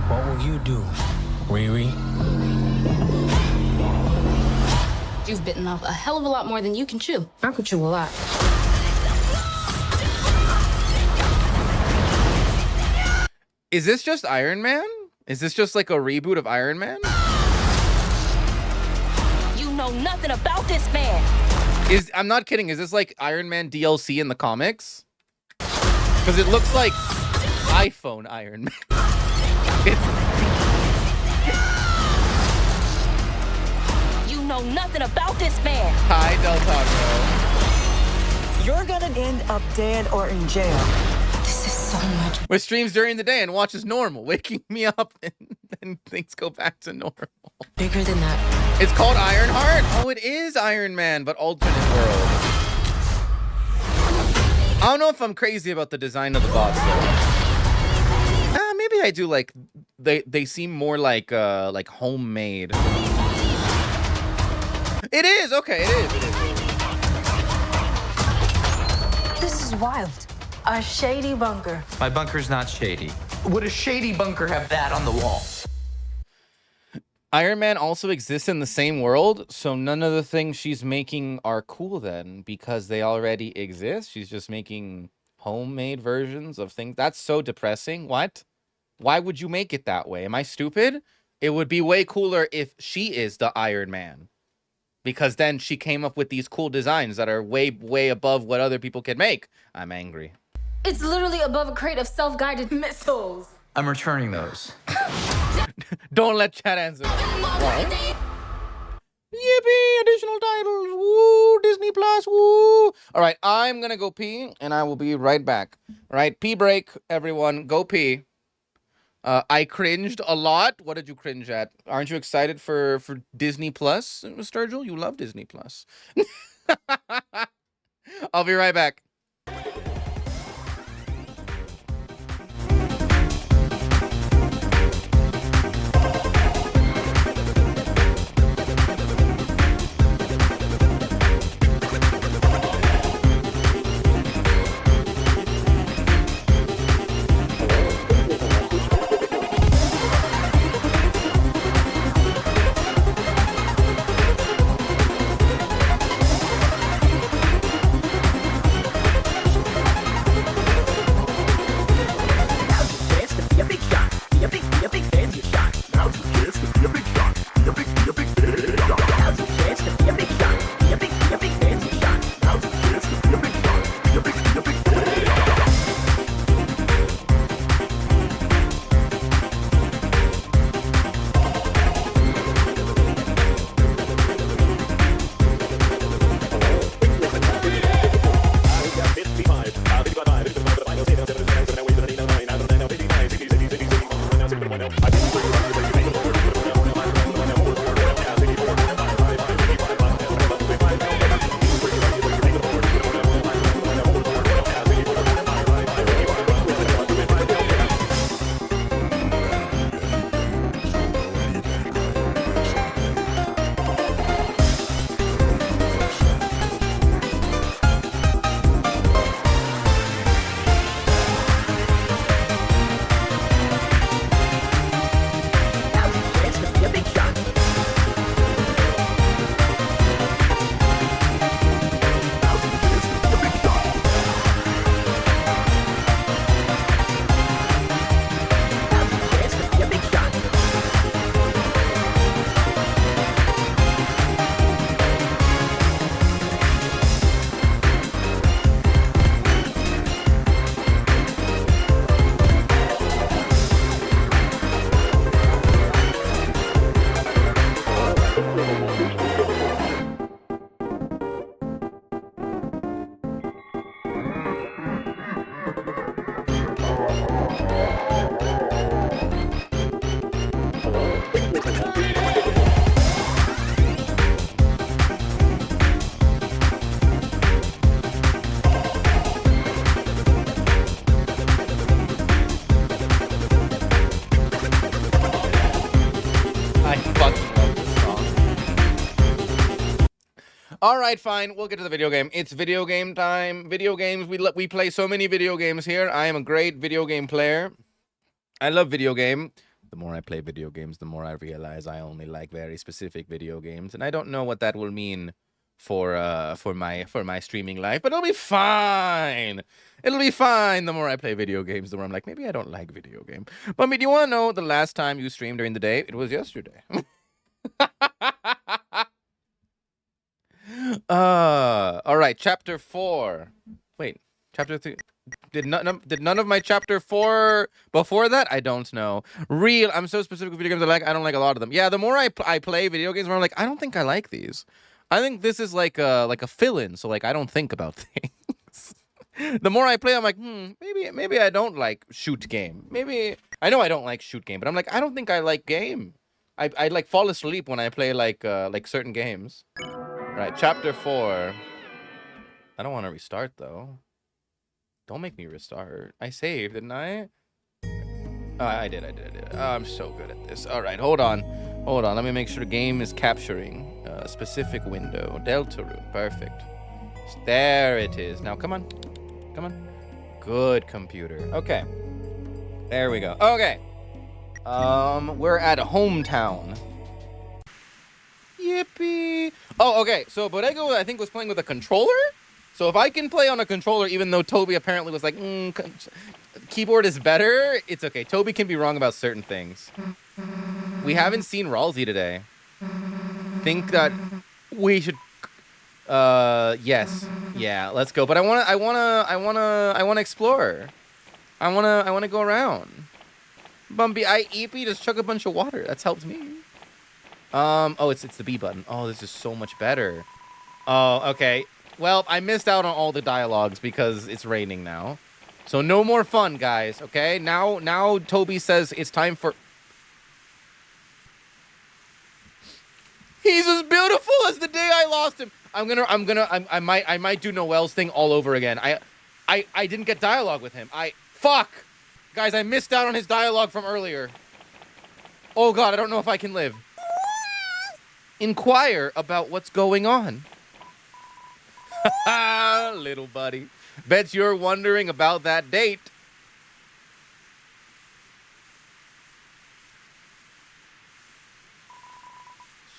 What will you do, Riri? You've bitten off a hell of a lot more than you can chew. I could chew a lot. Is this just Iron Man? Is this just like a reboot of Iron Man? You know nothing about this man. I'm not kidding. Is this like Iron Man DLC in the comics? Because it looks like iPhone Iron Man. You know nothing about this man. Hi, Del Taco. You're gonna end up dead or in jail. This is so much. With streams during the day and watches normal, waking me up and then things go back to normal. Bigger than that. It's called Ironheart. Oh, it is Iron Man, but alternate world. I don't know if I'm crazy about the design of the bots though. Maybe I do. Like they seem more like homemade. It is okay. It is. This is wild. A shady bunker. My bunker's not shady. Would a shady bunker have that on the wall? Iron Man also exists in the same world, so none of the things she's making are cool then because they already exist. She's just making homemade versions of things. That's so depressing. What? Why would you make it that way? Am I stupid? It would be way cooler if she is the Iron Man. Because then she came up with these cool designs that are way, way above what other people can make. I'm angry. It's literally above a crate of self-guided missiles. I'm returning those. Don't let Chad answer. What? Yippee! Additional titles. Woo! Disney Plus. Woo! All right, I'm gonna go pee, and I will be right back. All right, pee break, everyone. Go pee. I cringed a lot. What did you cringe at? Aren't you excited for Disney Plus, Sturgill? You love Disney Plus. I'll be right back. All right, fine. We'll get to the video game. It's video game time. Video games. We play so many video games here. I am a great video game player. I love video game. The more I play video games, the more I realize I only like very specific video games, and I don't know what that will mean for my streaming life, but it'll be fine. It'll be fine. The more I play video games, the more I'm like, maybe I don't like video game. But do you want to know the last time you streamed during the day? It was yesterday. All right, chapter 4. Wait, chapter 3. Did none of my chapter 4 before that? I don't know. Real. I'm so specific with video games. I don't like a lot of them. Yeah, the more I play video games, the more I'm like, I don't think I like these. I think this is like a fill-in, so like I don't think about things. The more I play, I'm like, maybe I don't like shoot game. Maybe I know I don't like shoot game, but I'm like, I don't think I like game. I like fall asleep when I play like certain games. Right, chapter 4. I don't want to restart though. Don't make me restart. I saved, didn't I? Oh, I did. Oh, I'm so good at this. All right, hold on. Let me make sure the game is capturing a specific window. Delta rune. Perfect. There it is. Now, come on. Good computer. Okay. There we go. Okay. We're at hometown. Yippee. Oh, okay. So Borrego, I think, was playing with a controller. So if I can play on a controller, even though Toby apparently was like, keyboard is better, it's okay. Toby can be wrong about certain things. We haven't seen Ralsei today. Think that we should. Yes, yeah, let's go. But I wanna explore. I wanna go around. Bumpy, EP, just chug a bunch of water. That's helped me. Oh, it's the B button. Oh, this is so much better. Oh, okay. Well, I missed out on all the dialogues because it's raining now. So no more fun, guys, okay? Now Toby says it's time for... He's as beautiful as the day I lost him. I might do Noelle's thing all over again. I didn't get dialogue with him. Fuck! Guys, I missed out on his dialogue from earlier. Oh god, I don't know if I can live. Inquire about what's going on. Little buddy. Bet you're wondering about that date.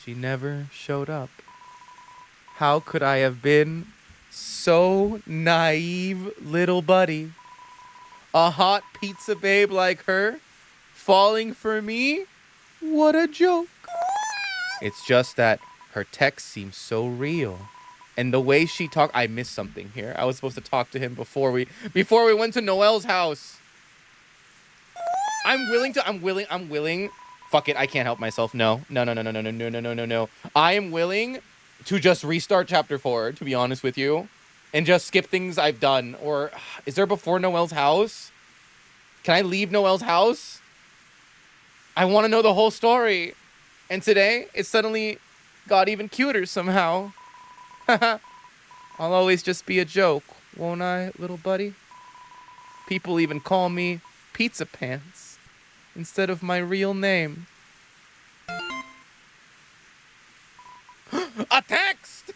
She never showed up. How could I have been so naive, little buddy? A hot pizza babe like her falling for me? What a joke. It's just that her text seems so real. And the way she talked, I missed something here. I was supposed to talk to him before we went to Noelle's house. I'm willing. Fuck it, I can't help myself. No. I am willing to just restart chapter 4, to be honest with you. And just skip things I've done. Or, is there before Noelle's house? Can I leave Noelle's house? I want to know the whole story. And today, it suddenly got even cuter somehow. I'll always just be a joke, won't I, little buddy? People even call me Pizza Pants instead of my real name. A text!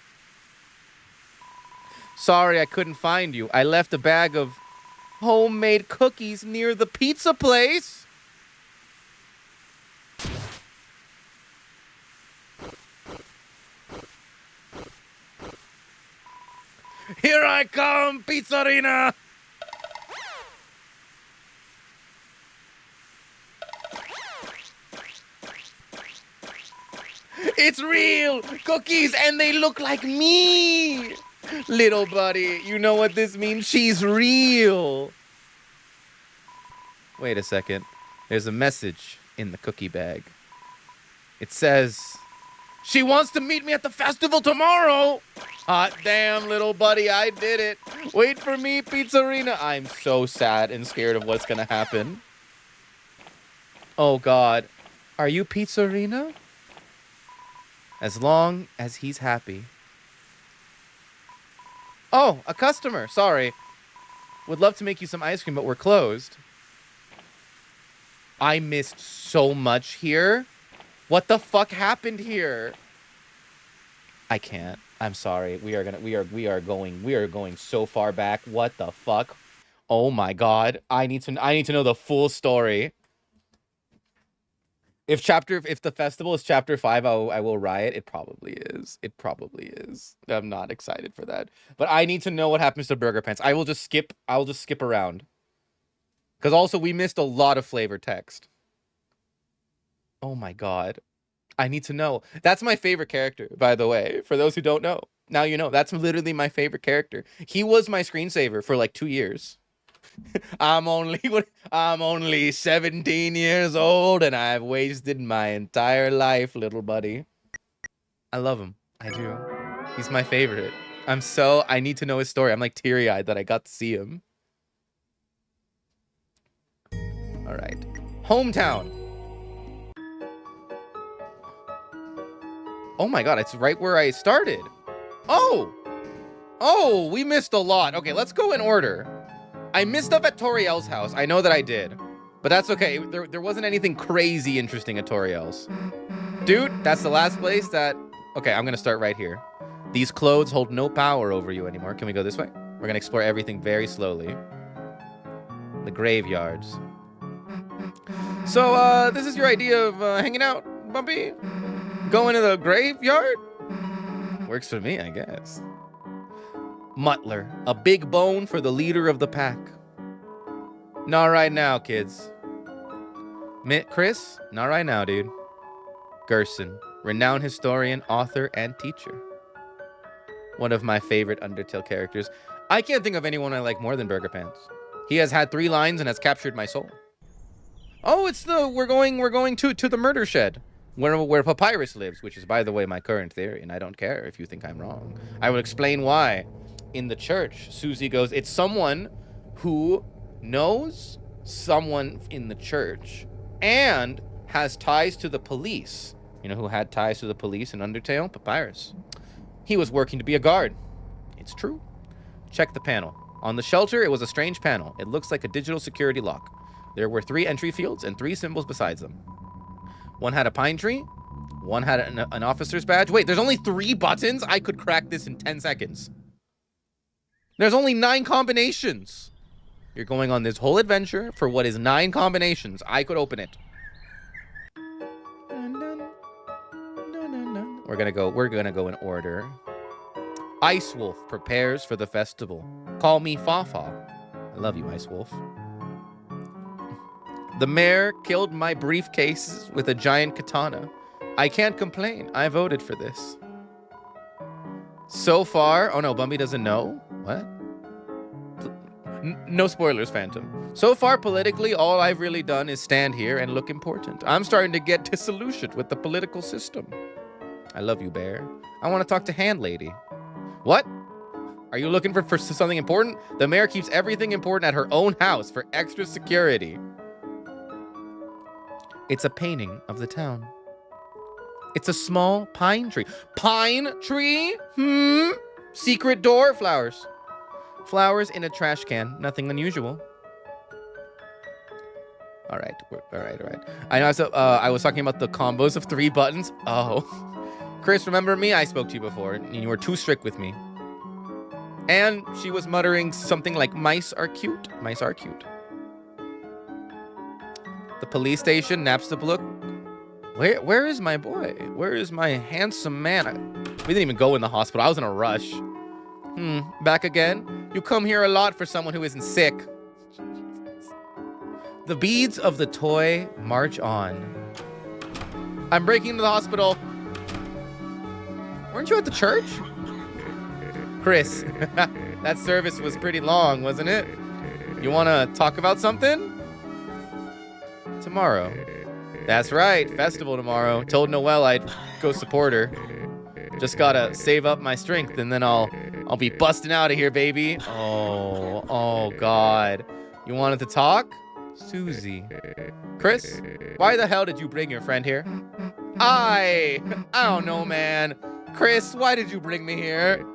Sorry I couldn't find you. I left a bag of homemade cookies near the pizza place. Here I come, Pizzarina! It's real! Cookies, and they look like me! Little buddy, you know what this means? She's real! Wait a second. There's a message in the cookie bag. It says, she wants to meet me at the festival tomorrow! Hot damn, little buddy, I did it. Wait for me, Pizzarina. I'm so sad and scared of what's gonna happen. Oh god. Are you Pizzarina? As long as he's happy. Oh, a customer. Sorry. Would love to make you some ice cream, but we're closed. I missed so much here. What the fuck happened here? I can't. I'm sorry. We are going so far back. What the fuck? Oh my god. I need to know the full story. If the festival is chapter 5, I will riot. It probably is. It probably is. I'm not excited for that. But I need to know what happens to Burger Pants. I'll just skip around. Because also we missed a lot of flavor text. Oh my god. I need to know. That's my favorite character, by the way. For those who don't know. Now you know. That's literally my favorite character. He was my screensaver for like 2 years. I'm only 17 years old and I've wasted my entire life, little buddy. I love him. I do. He's my favorite. I need to know his story. I'm like teary-eyed that I got to see him. All right. Hometown. Oh my god, it's right where I started. Oh, we missed a lot. Okay, let's go in order. I missed stuff at Toriel's house. I know that I did. But that's okay. There wasn't anything crazy interesting at Toriel's. Dude, that's the last place that... Okay, I'm going to start right here. These clothes hold no power over you anymore. Can we go this way? We're going to explore everything very slowly. The graveyards. So, this is your idea of hanging out, Bumpy? Going to the graveyard? Works for me, I guess. Mutler, a big bone for the leader of the pack. Not right now, kids. Chris, not right now, dude. Gerson, renowned historian, author, and teacher. One of my favorite Undertale characters. I can't think of anyone I like more than Burger Pants. He has had 3 lines and has captured my soul. Oh, it's we're going to the murder shed. Where Papyrus lives, which is, by the way, my current theory, and I don't care if you think I'm wrong. I will explain why. In the church, Susie goes, it's someone who knows someone in the church and has ties to the police. You know who had ties to the police in Undertale? Papyrus. He was working to be a guard. It's true. Check the panel. On the shelter, it was a strange panel. It looks like a digital security lock. There were 3 entry fields and 3 symbols besides them. One had a pine tree. One had an officer's badge. Wait, there's only 3 buttons? I could crack this in 10 seconds. There's only 9 combinations. You're going on this whole adventure for what is 9 combinations. I could open it. We're gonna go in order. Ice Wolf prepares for the festival. Call me Fafa. I love you, Ice Wolf. The mayor killed my briefcase with a giant katana. I can't complain. I voted for this. So far... Oh no, Bumby doesn't know? What? No spoilers, Phantom. So far, politically, all I've really done is stand here and look important. I'm starting to get disillusioned with the political system. I love you, Bear. I want to talk to Hand Lady. What? Are you looking for something important? The mayor keeps everything important at her own house for extra security. It's a painting of the town. It's a small pine tree. Pine tree? Secret door? Flowers. Flowers in a trash can. Nothing unusual. All right. I know. So, I was talking about the combos of 3 buttons. Oh. Chris, remember me? I spoke to you before, and you were too strict with me. And she was muttering something like, mice are cute. Mice are cute. The police station, Napster look. Where is my boy? Where is my handsome man? We didn't even go in the hospital. I was in a rush. Back again? You come here a lot for someone who isn't sick. The beads of the toy march on. I'm breaking into the hospital. Weren't you at the church? Chris, that service was pretty long, wasn't it? You want to talk about something? Tomorrow. That's right, festival tomorrow. Told Noelle I'd go support her. Just gotta save up my strength and then I'll be busting out of here, baby. Oh God. You wanted to talk? Susie. Chris, why the hell did you bring your friend here? I don't know, man. Chris, why did you bring me here?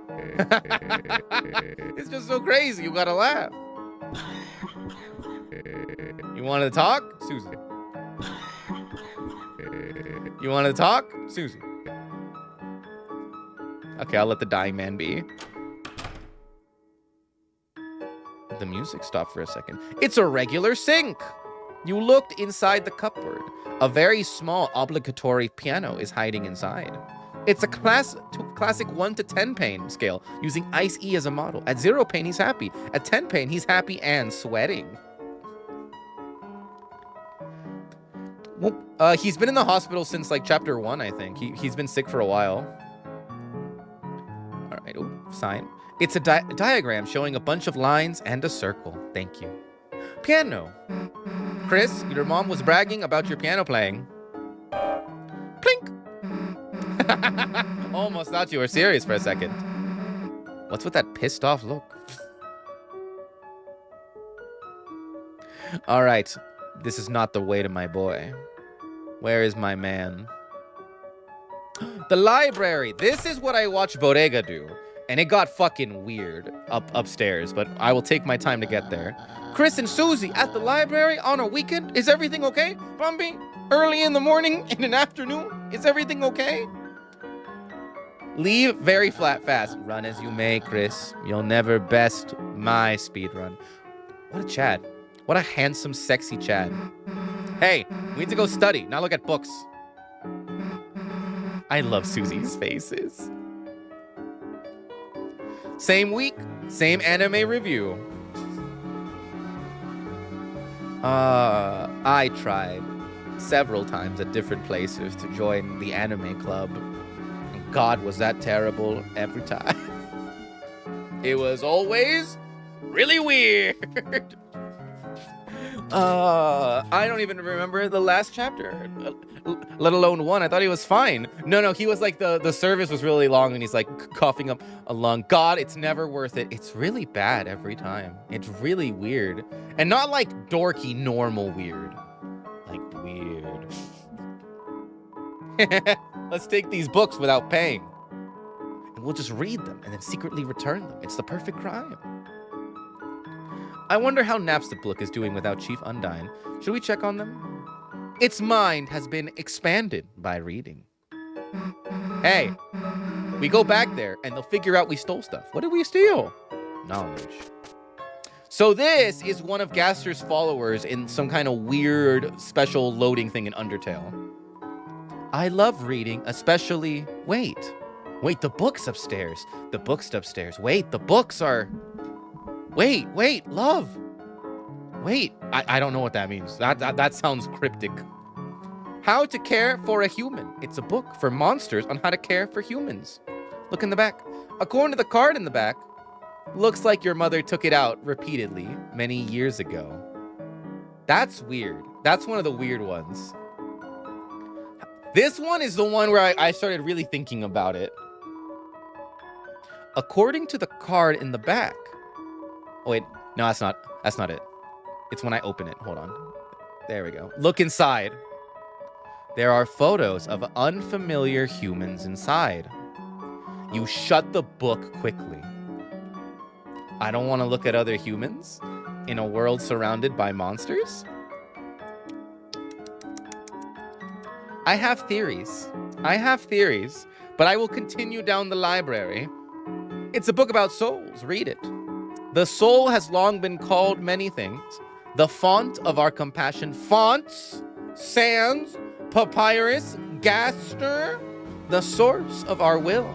It's just so crazy. You gotta laugh. You wanted to talk? Susie. You wanted to talk? Susie. Okay, I'll let the dying man be. The music stopped for a second. It's a regular sink. You looked inside the cupboard. A very small obligatory piano is hiding inside. It's a classic 1 to 10 pain scale using Ice E as a model. At 0 pain, he's happy. At 10 pain, he's happy and sweating. Well, he's been in the hospital since like chapter 1, I think. He's been sick for a while. All right, sign. It's a diagram showing a bunch of lines and a circle. Thank you. Piano. Chris, your mom was bragging about your piano playing. Plink. Almost thought you were serious for a second. What's with that pissed off look? All right, this is not the way to my boy. Where is my man? The library. This is what I watched Bodega do. And it got fucking weird upstairs, but I will take my time to get there. Chris and Susie at the library on a weekend? Is everything okay? Bumpy? Early in the morning, in an afternoon? Is everything okay? Leave very fast. Run as you may, Chris. You'll never best my speed run. What a Chad. What a handsome, sexy Chad. Hey, we need to go study, not look at books. I love Susie's faces. Same week, same anime review. I tried several times at different places to join the anime club. And God, was that terrible every time. It was always really weird. I don't even remember the last chapter, let alone one. I thought he was fine. No, he was like, the service was really long and he's like coughing up a lung. God, it's never worth it. It's really bad every time. It's really weird. And not like dorky, normal weird. Like weird. Let's take these books without paying. And we'll just read them and then secretly return them. It's the perfect crime. I wonder how Napstablook is doing without Chief Undyne. Should we check on them? Its mind has been expanded by reading. Hey, we go back there and they'll figure out we stole stuff. What did we steal? Knowledge. So this is one of Gaster's followers in some kind of weird special loading thing in Undertale. I love reading, especially... Wait, the book's upstairs. The book's upstairs. Wait, the books are... Wait, love. Wait, I don't know what that means. That sounds cryptic. How to Care for a Human. It's a book for monsters on how to care for humans. Look in the back. According to the card in the back, looks like your mother took it out repeatedly many years ago. That's weird. That's one of the weird ones. This one is the one where I started really thinking about it. According to the card in the back. Oh, wait. No, that's not it. It's when I open it. Hold on. There we go. Look inside. There are photos of unfamiliar humans inside. You shut the book quickly. I don't want to look at other humans in a world surrounded by monsters. I have theories, but I will continue down the library. It's a book about souls. Read it. The soul has long been called many things. The font of our compassion. Fonts, sands, papyrus, gaster. The source of our will.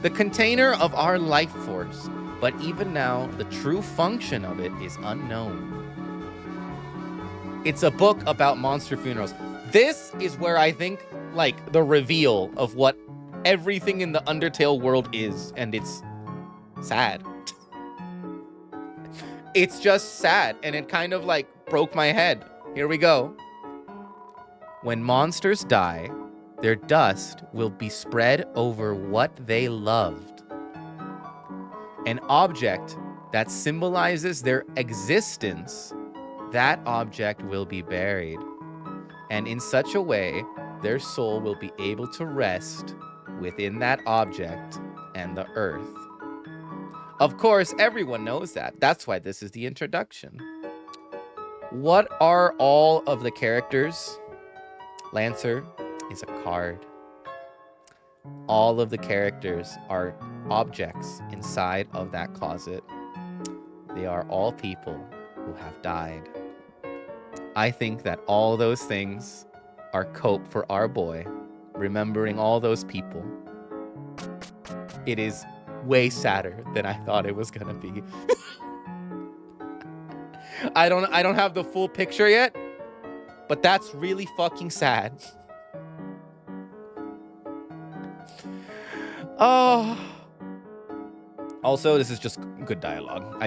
The container of our life force. But even now, the true function of it is unknown. It's a book about monster funerals. This is where I think, like, the reveal of what everything in the Undertale world is, and it's sad. It's just sad, and it kind of, like, broke my head. Here we go. When monsters die, their dust will be spread over what they loved. An object that symbolizes their existence, that object will be buried. And in such a way, their soul will be able to rest within that object and the earth. Of course, everyone knows that. That's why this is the introduction. What are all of the characters? Lancer is a card. All of the characters are objects inside of that closet. They are all people who have died. I think that all those things are cope for our boy, remembering all those people. It is way sadder than I thought it was gonna be. I don't have the full picture yet, but that's really fucking sad. Oh. Also, this is just good dialogue.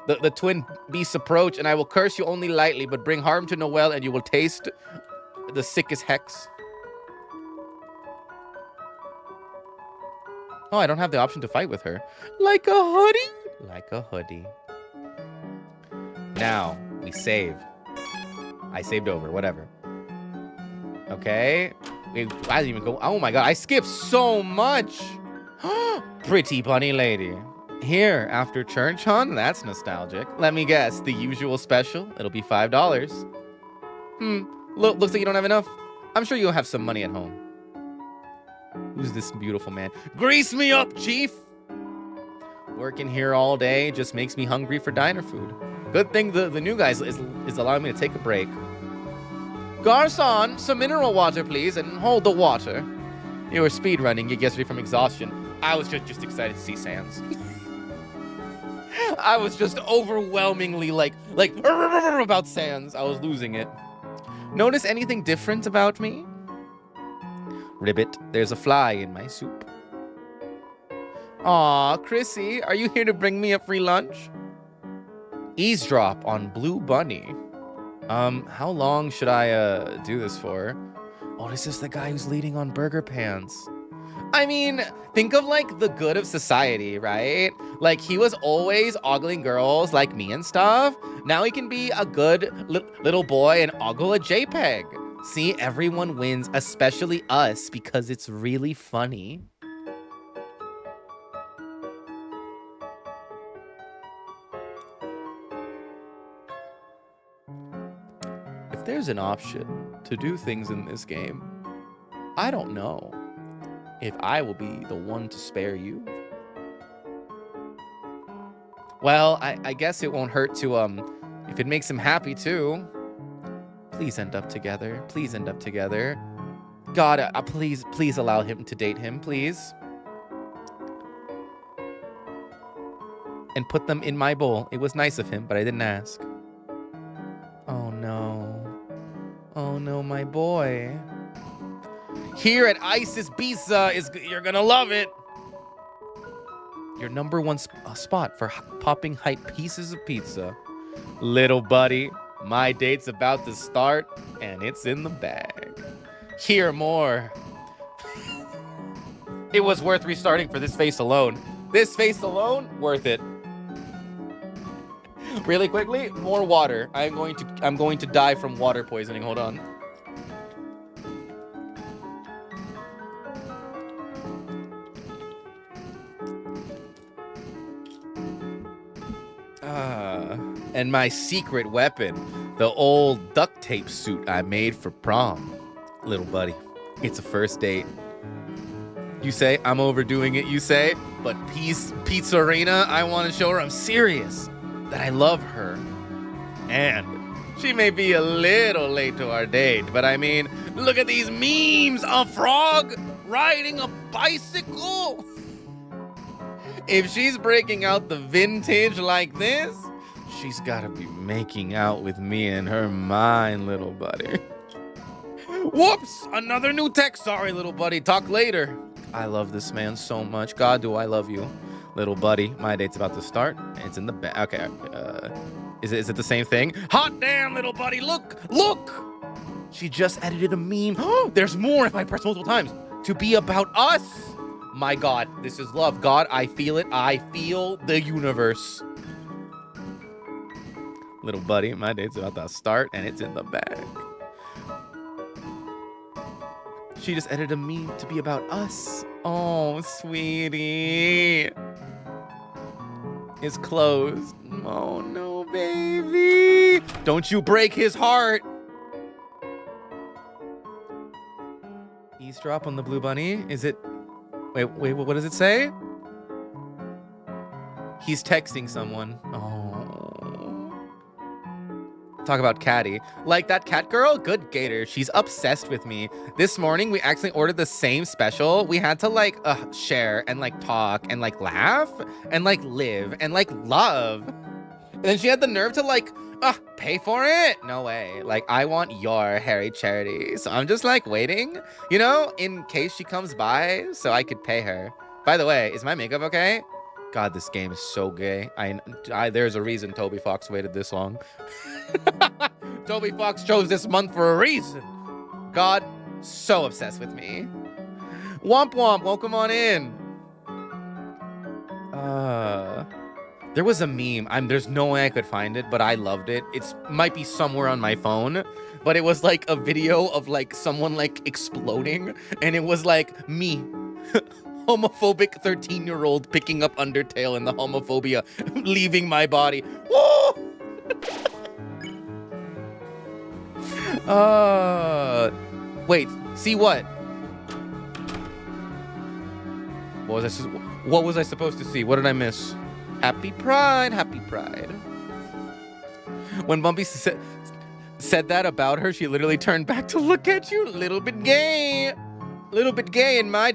The twin beasts approach, and I will curse you only lightly, but bring harm to Noelle, and you will taste the sickest hex. Oh, I don't have the option to fight with her. Like a hoodie? Like a hoodie. Now, we save. I saved over, whatever. Okay. I didn't even go. Oh my god, I skipped so much. Pretty bunny lady. Here, after church, hon? That's nostalgic. Let me guess, the usual special? It'll be $5. Looks like you don't have enough. I'm sure you'll have some money at home. Who's this beautiful man? Grease me up, chief! Working here all day just makes me hungry for diner food. Good thing the new guy is allowing me to take a break. Garçon, some mineral water, please, and hold the water. You were speed running, you guessed me from exhaustion. I was just excited to see Sans. I was just overwhelmingly like about Sans. I was losing it. Notice anything different about me? Ribbit, there's a fly in my soup. Aw, Chrissy, are you here to bring me a free lunch? Eavesdrop on Blue Bunny. How long should I do this for? Oh, this is the guy who's leading on burger pants. I mean, think of like the good of society, right? Like he was always ogling girls like me and stuff. Now he can be a good little boy and ogle a JPEG. See, everyone wins, especially us, because it's really funny. If there's an option to do things in this game, I don't know if I will be the one to spare you. Well, I guess it won't hurt to, if it makes him happy too. Please end up together. Please end up together. God, please allow him to date him, please. And put them in my bowl. It was nice of him, but I didn't ask. Oh no. Oh no, my boy. Here at Isis Pizza, you're gonna love it. Your number one spot for popping hype pieces of pizza. Little buddy, my date's about to start, and it's in the bag. Hear more. It was worth restarting for this face alone. This face alone, worth it. Really quickly, more water. I'm going to die from water poisoning. Hold on. And my secret weapon, the old duct tape suit I made for prom. Little buddy, it's a first date. You say I'm overdoing it, you say, but Pizzarina, I want to show her I'm serious, that I love her. And she may be a little late to our date, but I mean, look at these memes, a frog riding a bicycle. If she's breaking out the vintage like this, she's gotta be making out with me in her mind, little buddy. Whoops, another new text. Sorry, little buddy, talk later. I love this man so much. God, do I love you. Little buddy, my date's about to start. It's in the back. Okay, is it the same thing? Hot damn, little buddy, look! She just edited a meme. There's more if I press multiple times. To be about us. My God, this is love. God, I feel it. I feel the universe. Little buddy, my date's about to start, and it's in the bag. She just edited a meme to be about us. Oh, sweetie. It's closed. Oh, no, baby. Don't you break his heart. Eavesdrop on the Blue Bunny? Is it Wait, what does it say? He's texting someone. Oh. Talk about catty. Like that cat girl? Good gator. She's obsessed with me. This morning, we actually ordered the same special. We had to like share and like talk and like laugh and like live and like love. And then she had the nerve to like, pay for it? No way. Like, I want your hairy charity. So I'm just like waiting, you know, in case she comes by so I could pay her. By the way, is my makeup okay? God, this game is so gay. There's a reason Toby Fox waited this long. Toby Fox chose this month for a reason. God, so obsessed with me. Womp Womp, welcome on in. There was a meme. There's no way I could find it, but I loved it. It might be somewhere on my phone, but it was like a video of like someone like exploding, and it was like me. Homophobic 13-year-old picking up Undertale and the homophobia leaving my body. Whoa! Wait, see what? What was I supposed to see? What did I miss? Happy Pride, Happy Pride. When Bumpy said that about her, she literally turned back to look at you. Little bit gay in my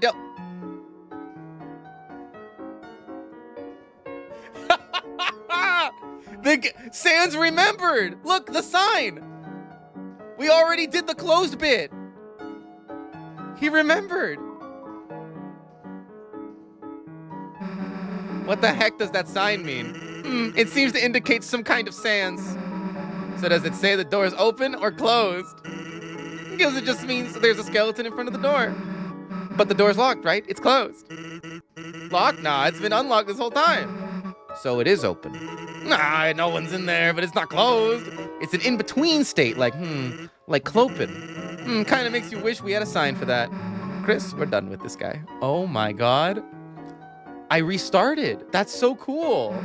Sans remembered. Look, the sign. We already did the closed bit. He remembered. What the heck does that sign mean? It seems to indicate some kind of sans. So does it say the door is open or closed? Because it just means there's a skeleton in front of the door. But the door's locked, right? It's closed. Locked? Nah, it's been unlocked this whole time. So it is open. Nah, no one's in there, but it's not closed. It's an in-between state, like Clopin. Kind of makes you wish we had a sign for that. Chris, we're done with this guy. Oh my God. I restarted. That's so cool.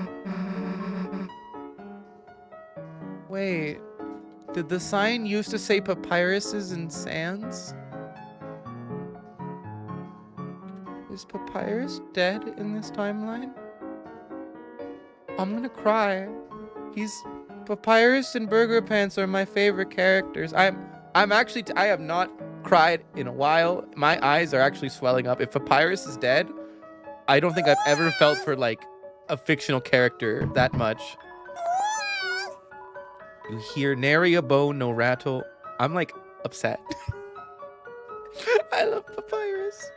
Wait, did the sign used to say papyruses and sands? Is Papyrus dead in this timeline? I'm gonna cry. Papyrus and Burger Pants are my favorite characters. I have not cried in a while. My eyes are actually swelling up. If Papyrus is dead, I don't think I've ever felt for like a fictional character that much. You hear nary a bone, no rattle. I'm like upset. I love Papyrus.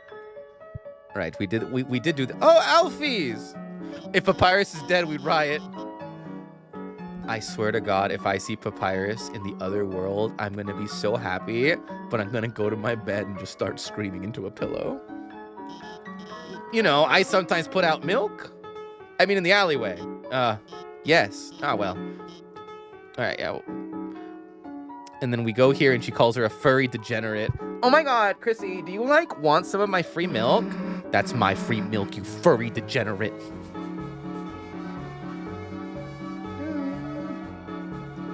Right, we did do that. Oh, Alfie's! If Papyrus is dead, we'd riot. I swear to God, if I see Papyrus in the other world, I'm gonna be so happy, but I'm gonna go to my bed and just start screaming into a pillow. You know, I sometimes put out milk. I mean, in the alleyway. Yes. Ah, well. All right, yeah. And then we go here and she calls her a furry degenerate. Oh my God, Chrissy, do you like want some of my free milk? That's my free milk, you furry degenerate.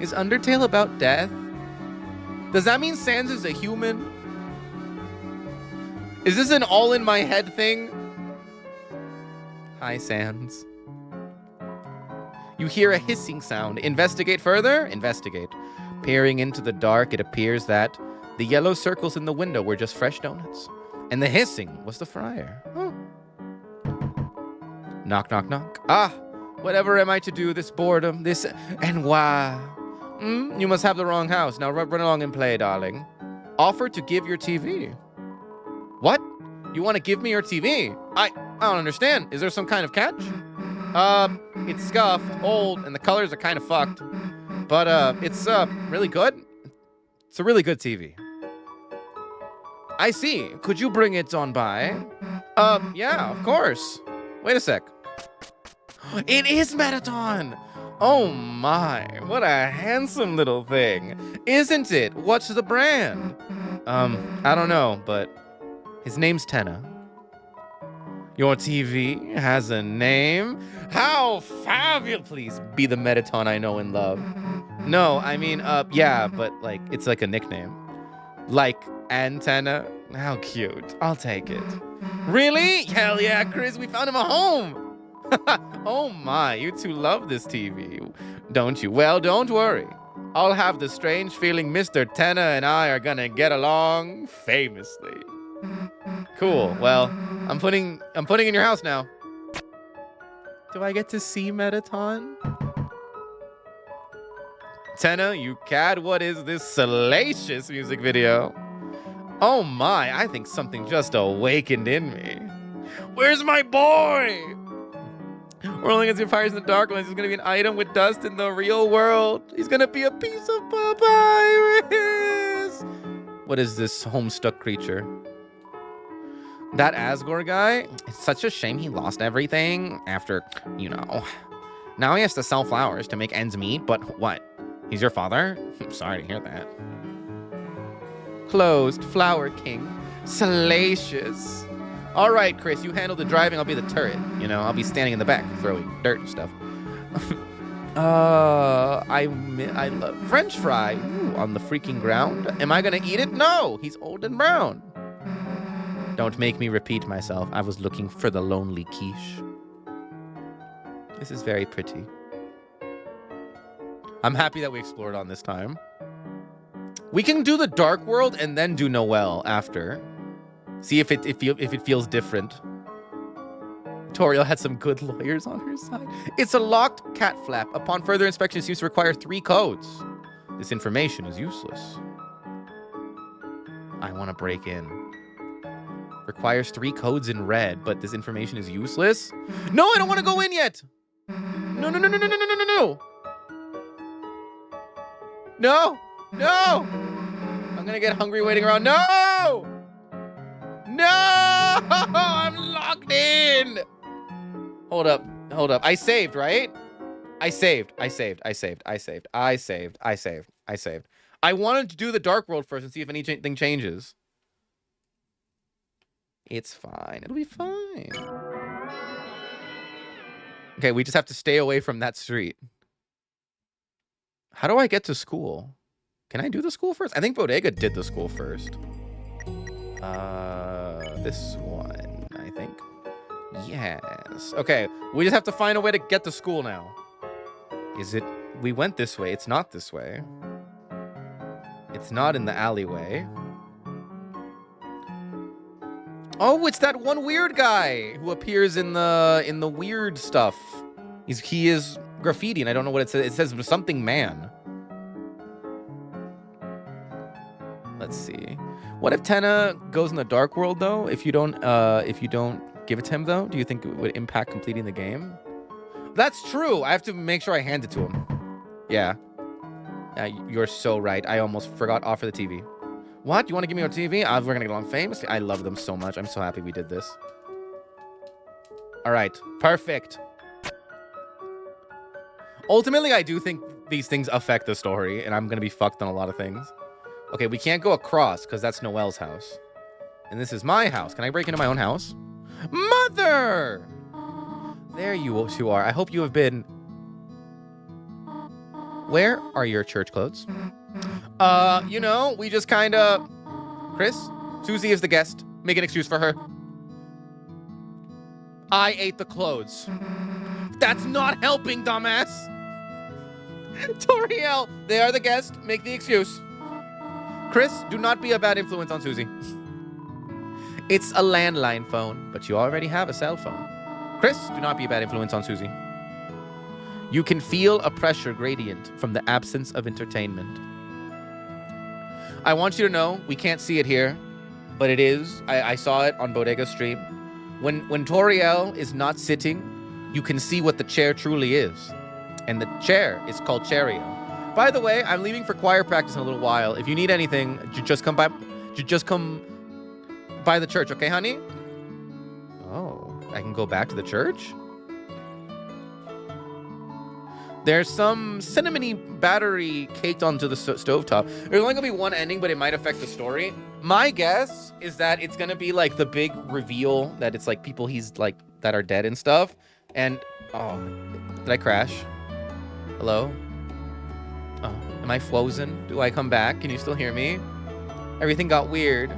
Is Undertale about death? Does that mean Sans is a human? Is this an all in my head thing? Hi, Sans. You hear a hissing sound. Investigate further? Investigate. Peering into the dark, it appears that the yellow circles in the window were just fresh donuts. And the hissing was the friar. Oh. Knock, knock, knock. Ah, whatever am I to do? This boredom, this ennui. You must have the wrong house. Now run along and play, darling. Offer to give your TV. What? You want to give me your TV? I don't understand. Is there some kind of catch? It's scuffed, old, and the colors are kind of fucked. But it's really good. It's a really good TV. I see. Could you bring it on by? Yeah, of course. Wait a sec. It is Metaton! Oh my, what a handsome little thing. Isn't it? What's the brand? I don't know, but his name's Tenna. Your TV has a name? How fabulous! Please be the Metaton I know and love. No, I mean, yeah, but like, it's like a nickname. Like antenna. How cute. I'll take it. Really? Hell yeah, Chris, we found him a home. Oh my, you two love this TV, don't you? Well, don't worry. I'll have the strange feeling Mr. Tenna and I are gonna get along famously. Cool. Well, I'm putting in your house now. Do I get to see Metaton? Tenna, you cad, what is this salacious music video? Oh my, I think something just awakened in me. Where's my boy? We're only gonna see fires in the dark ones. He's gonna be an item with dust in the real world. He's gonna be a piece of papyrus. What is this homestuck creature? That Asgore guy, it's such a shame he lost everything after, you know. Now he has to sell flowers to make ends meet, but what? He's your father? I'm sorry to hear that. Closed. Flower King. Salacious. All right, Chris, you handle the driving. I'll be the turret. You know, I'll be standing in the back throwing dirt and stuff. I love French fry. Ooh, on the freaking ground. Am I gonna eat it? No, he's old and brown. Don't make me repeat myself. I was looking for the lonely quiche. This is very pretty. I'm happy that we explored on this time. We can do the Dark World and then do Noelle after. See if it feels different. Toriel had some good lawyers on her side. It's a locked cat flap. Upon further inspection, it seems to require 3 codes. This information is useless. I want to break in. Requires 3 codes in red, but this information is useless? No, I don't want to go in yet! No, no, no, no, no, no, no, no, no! No! No! I'm gonna get hungry waiting around. No! No! I'm locked in! Hold up. Hold up. I saved, right? I saved. I wanted to do the Dark World first and see if anything changes. It's fine. It'll be fine. Okay, we just have to stay away from that street. How do I get to school? Can I do the school first? I think Bodega did the school first. This one, I think. Yes. Okay, we just have to find a way to get to school now. Is it... We went this way. It's not this way. It's not in the alleyway. Oh, it's that one weird guy who appears in the weird stuff. He is graffiti, and I don't know what it says. It says something man. Let's see. What if Tenna goes in the Dark World though? If you don't give it to him though, do you think it would impact completing the game? That's true. I have to make sure I hand it to him. Yeah. You're so right. I almost forgot offer the TV. What? You want to give me your TV? We're gonna get along famously. I love them so much. I'm so happy we did this. All right. Perfect. Ultimately, I do think these things affect the story, and I'm gonna be fucked on a lot of things. Okay, we can't go across because that's Noelle's house. And this is my house. Can I break into my own house? Mother! There you two are. I hope you have been... Where are your church clothes? You know, we just kind of... Chris, Susie is the guest. Make an excuse for her. I ate the clothes. That's not helping, dumbass. Toriel, they are the guest. Make the excuse. Chris, do not be a bad influence on Susie. It's a landline phone, but you already have a cell phone. Chris, do not be a bad influence on Susie. You can feel a pressure gradient from the absence of entertainment. I want you to know, we can't see it here, but it is. I saw it on Bodega's stream. When Toriel is not sitting, you can see what the chair truly is. And the chair is called Cherio. By the way, I'm leaving for choir practice in a little while. If you need anything, just come by the church, okay, honey? Oh, I can go back to the church? There's some cinnamony battery caked onto the stovetop. There's only gonna be one ending, but it might affect the story. My guess is that it's gonna be like the big reveal that it's like people he's like that are dead and stuff. And oh, did I crash? Hello? Oh, am I frozen? Do I come back? Can you still hear me? Everything got weird.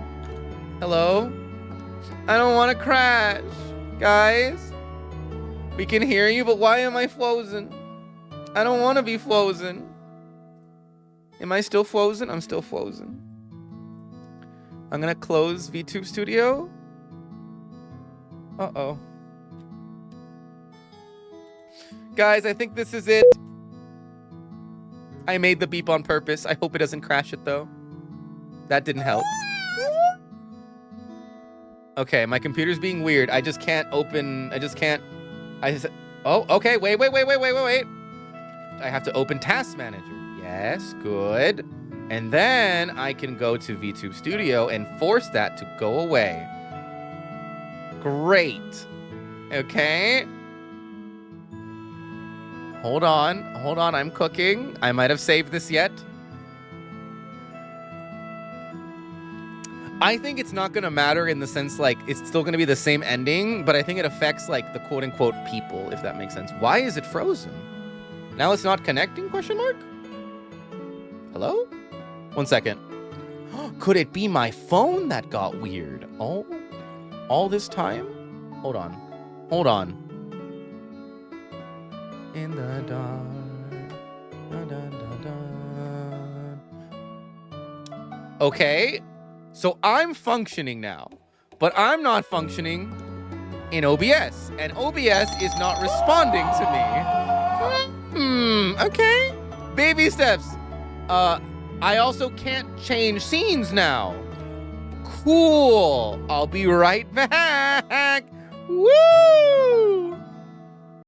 Hello? I don't want to crash. Guys? We can hear you, but why am I frozen? I don't want to be frozen. Am I still frozen? I'm still frozen. I'm gonna close VTube Studio. Uh-oh. Guys, I think this is it. I made the beep on purpose. I hope it doesn't crash it, though. That didn't help. Okay, my computer's being weird. I just can't open... Oh, okay. Wait. I have to open Task Manager. Yes, good. And then I can go to VTube Studio and force that to go away. Great. Okay. Hold on. I'm cooking. I might have saved this yet. I think it's not going to matter in the sense, like, it's still going to be the same ending, but I think it affects, like, the quote-unquote people, if that makes sense. Why is it frozen? Now it's not connecting, question mark? Hello? 1 second. Could it be my phone that got weird? Oh, all this time? Hold on. In the dark. Dun, dun, dun, dun. Okay. So I'm functioning now, but I'm not functioning in OBS, and OBS is not responding to me. Okay. Baby steps. I also can't change scenes now. Cool. I'll be right back. Woo!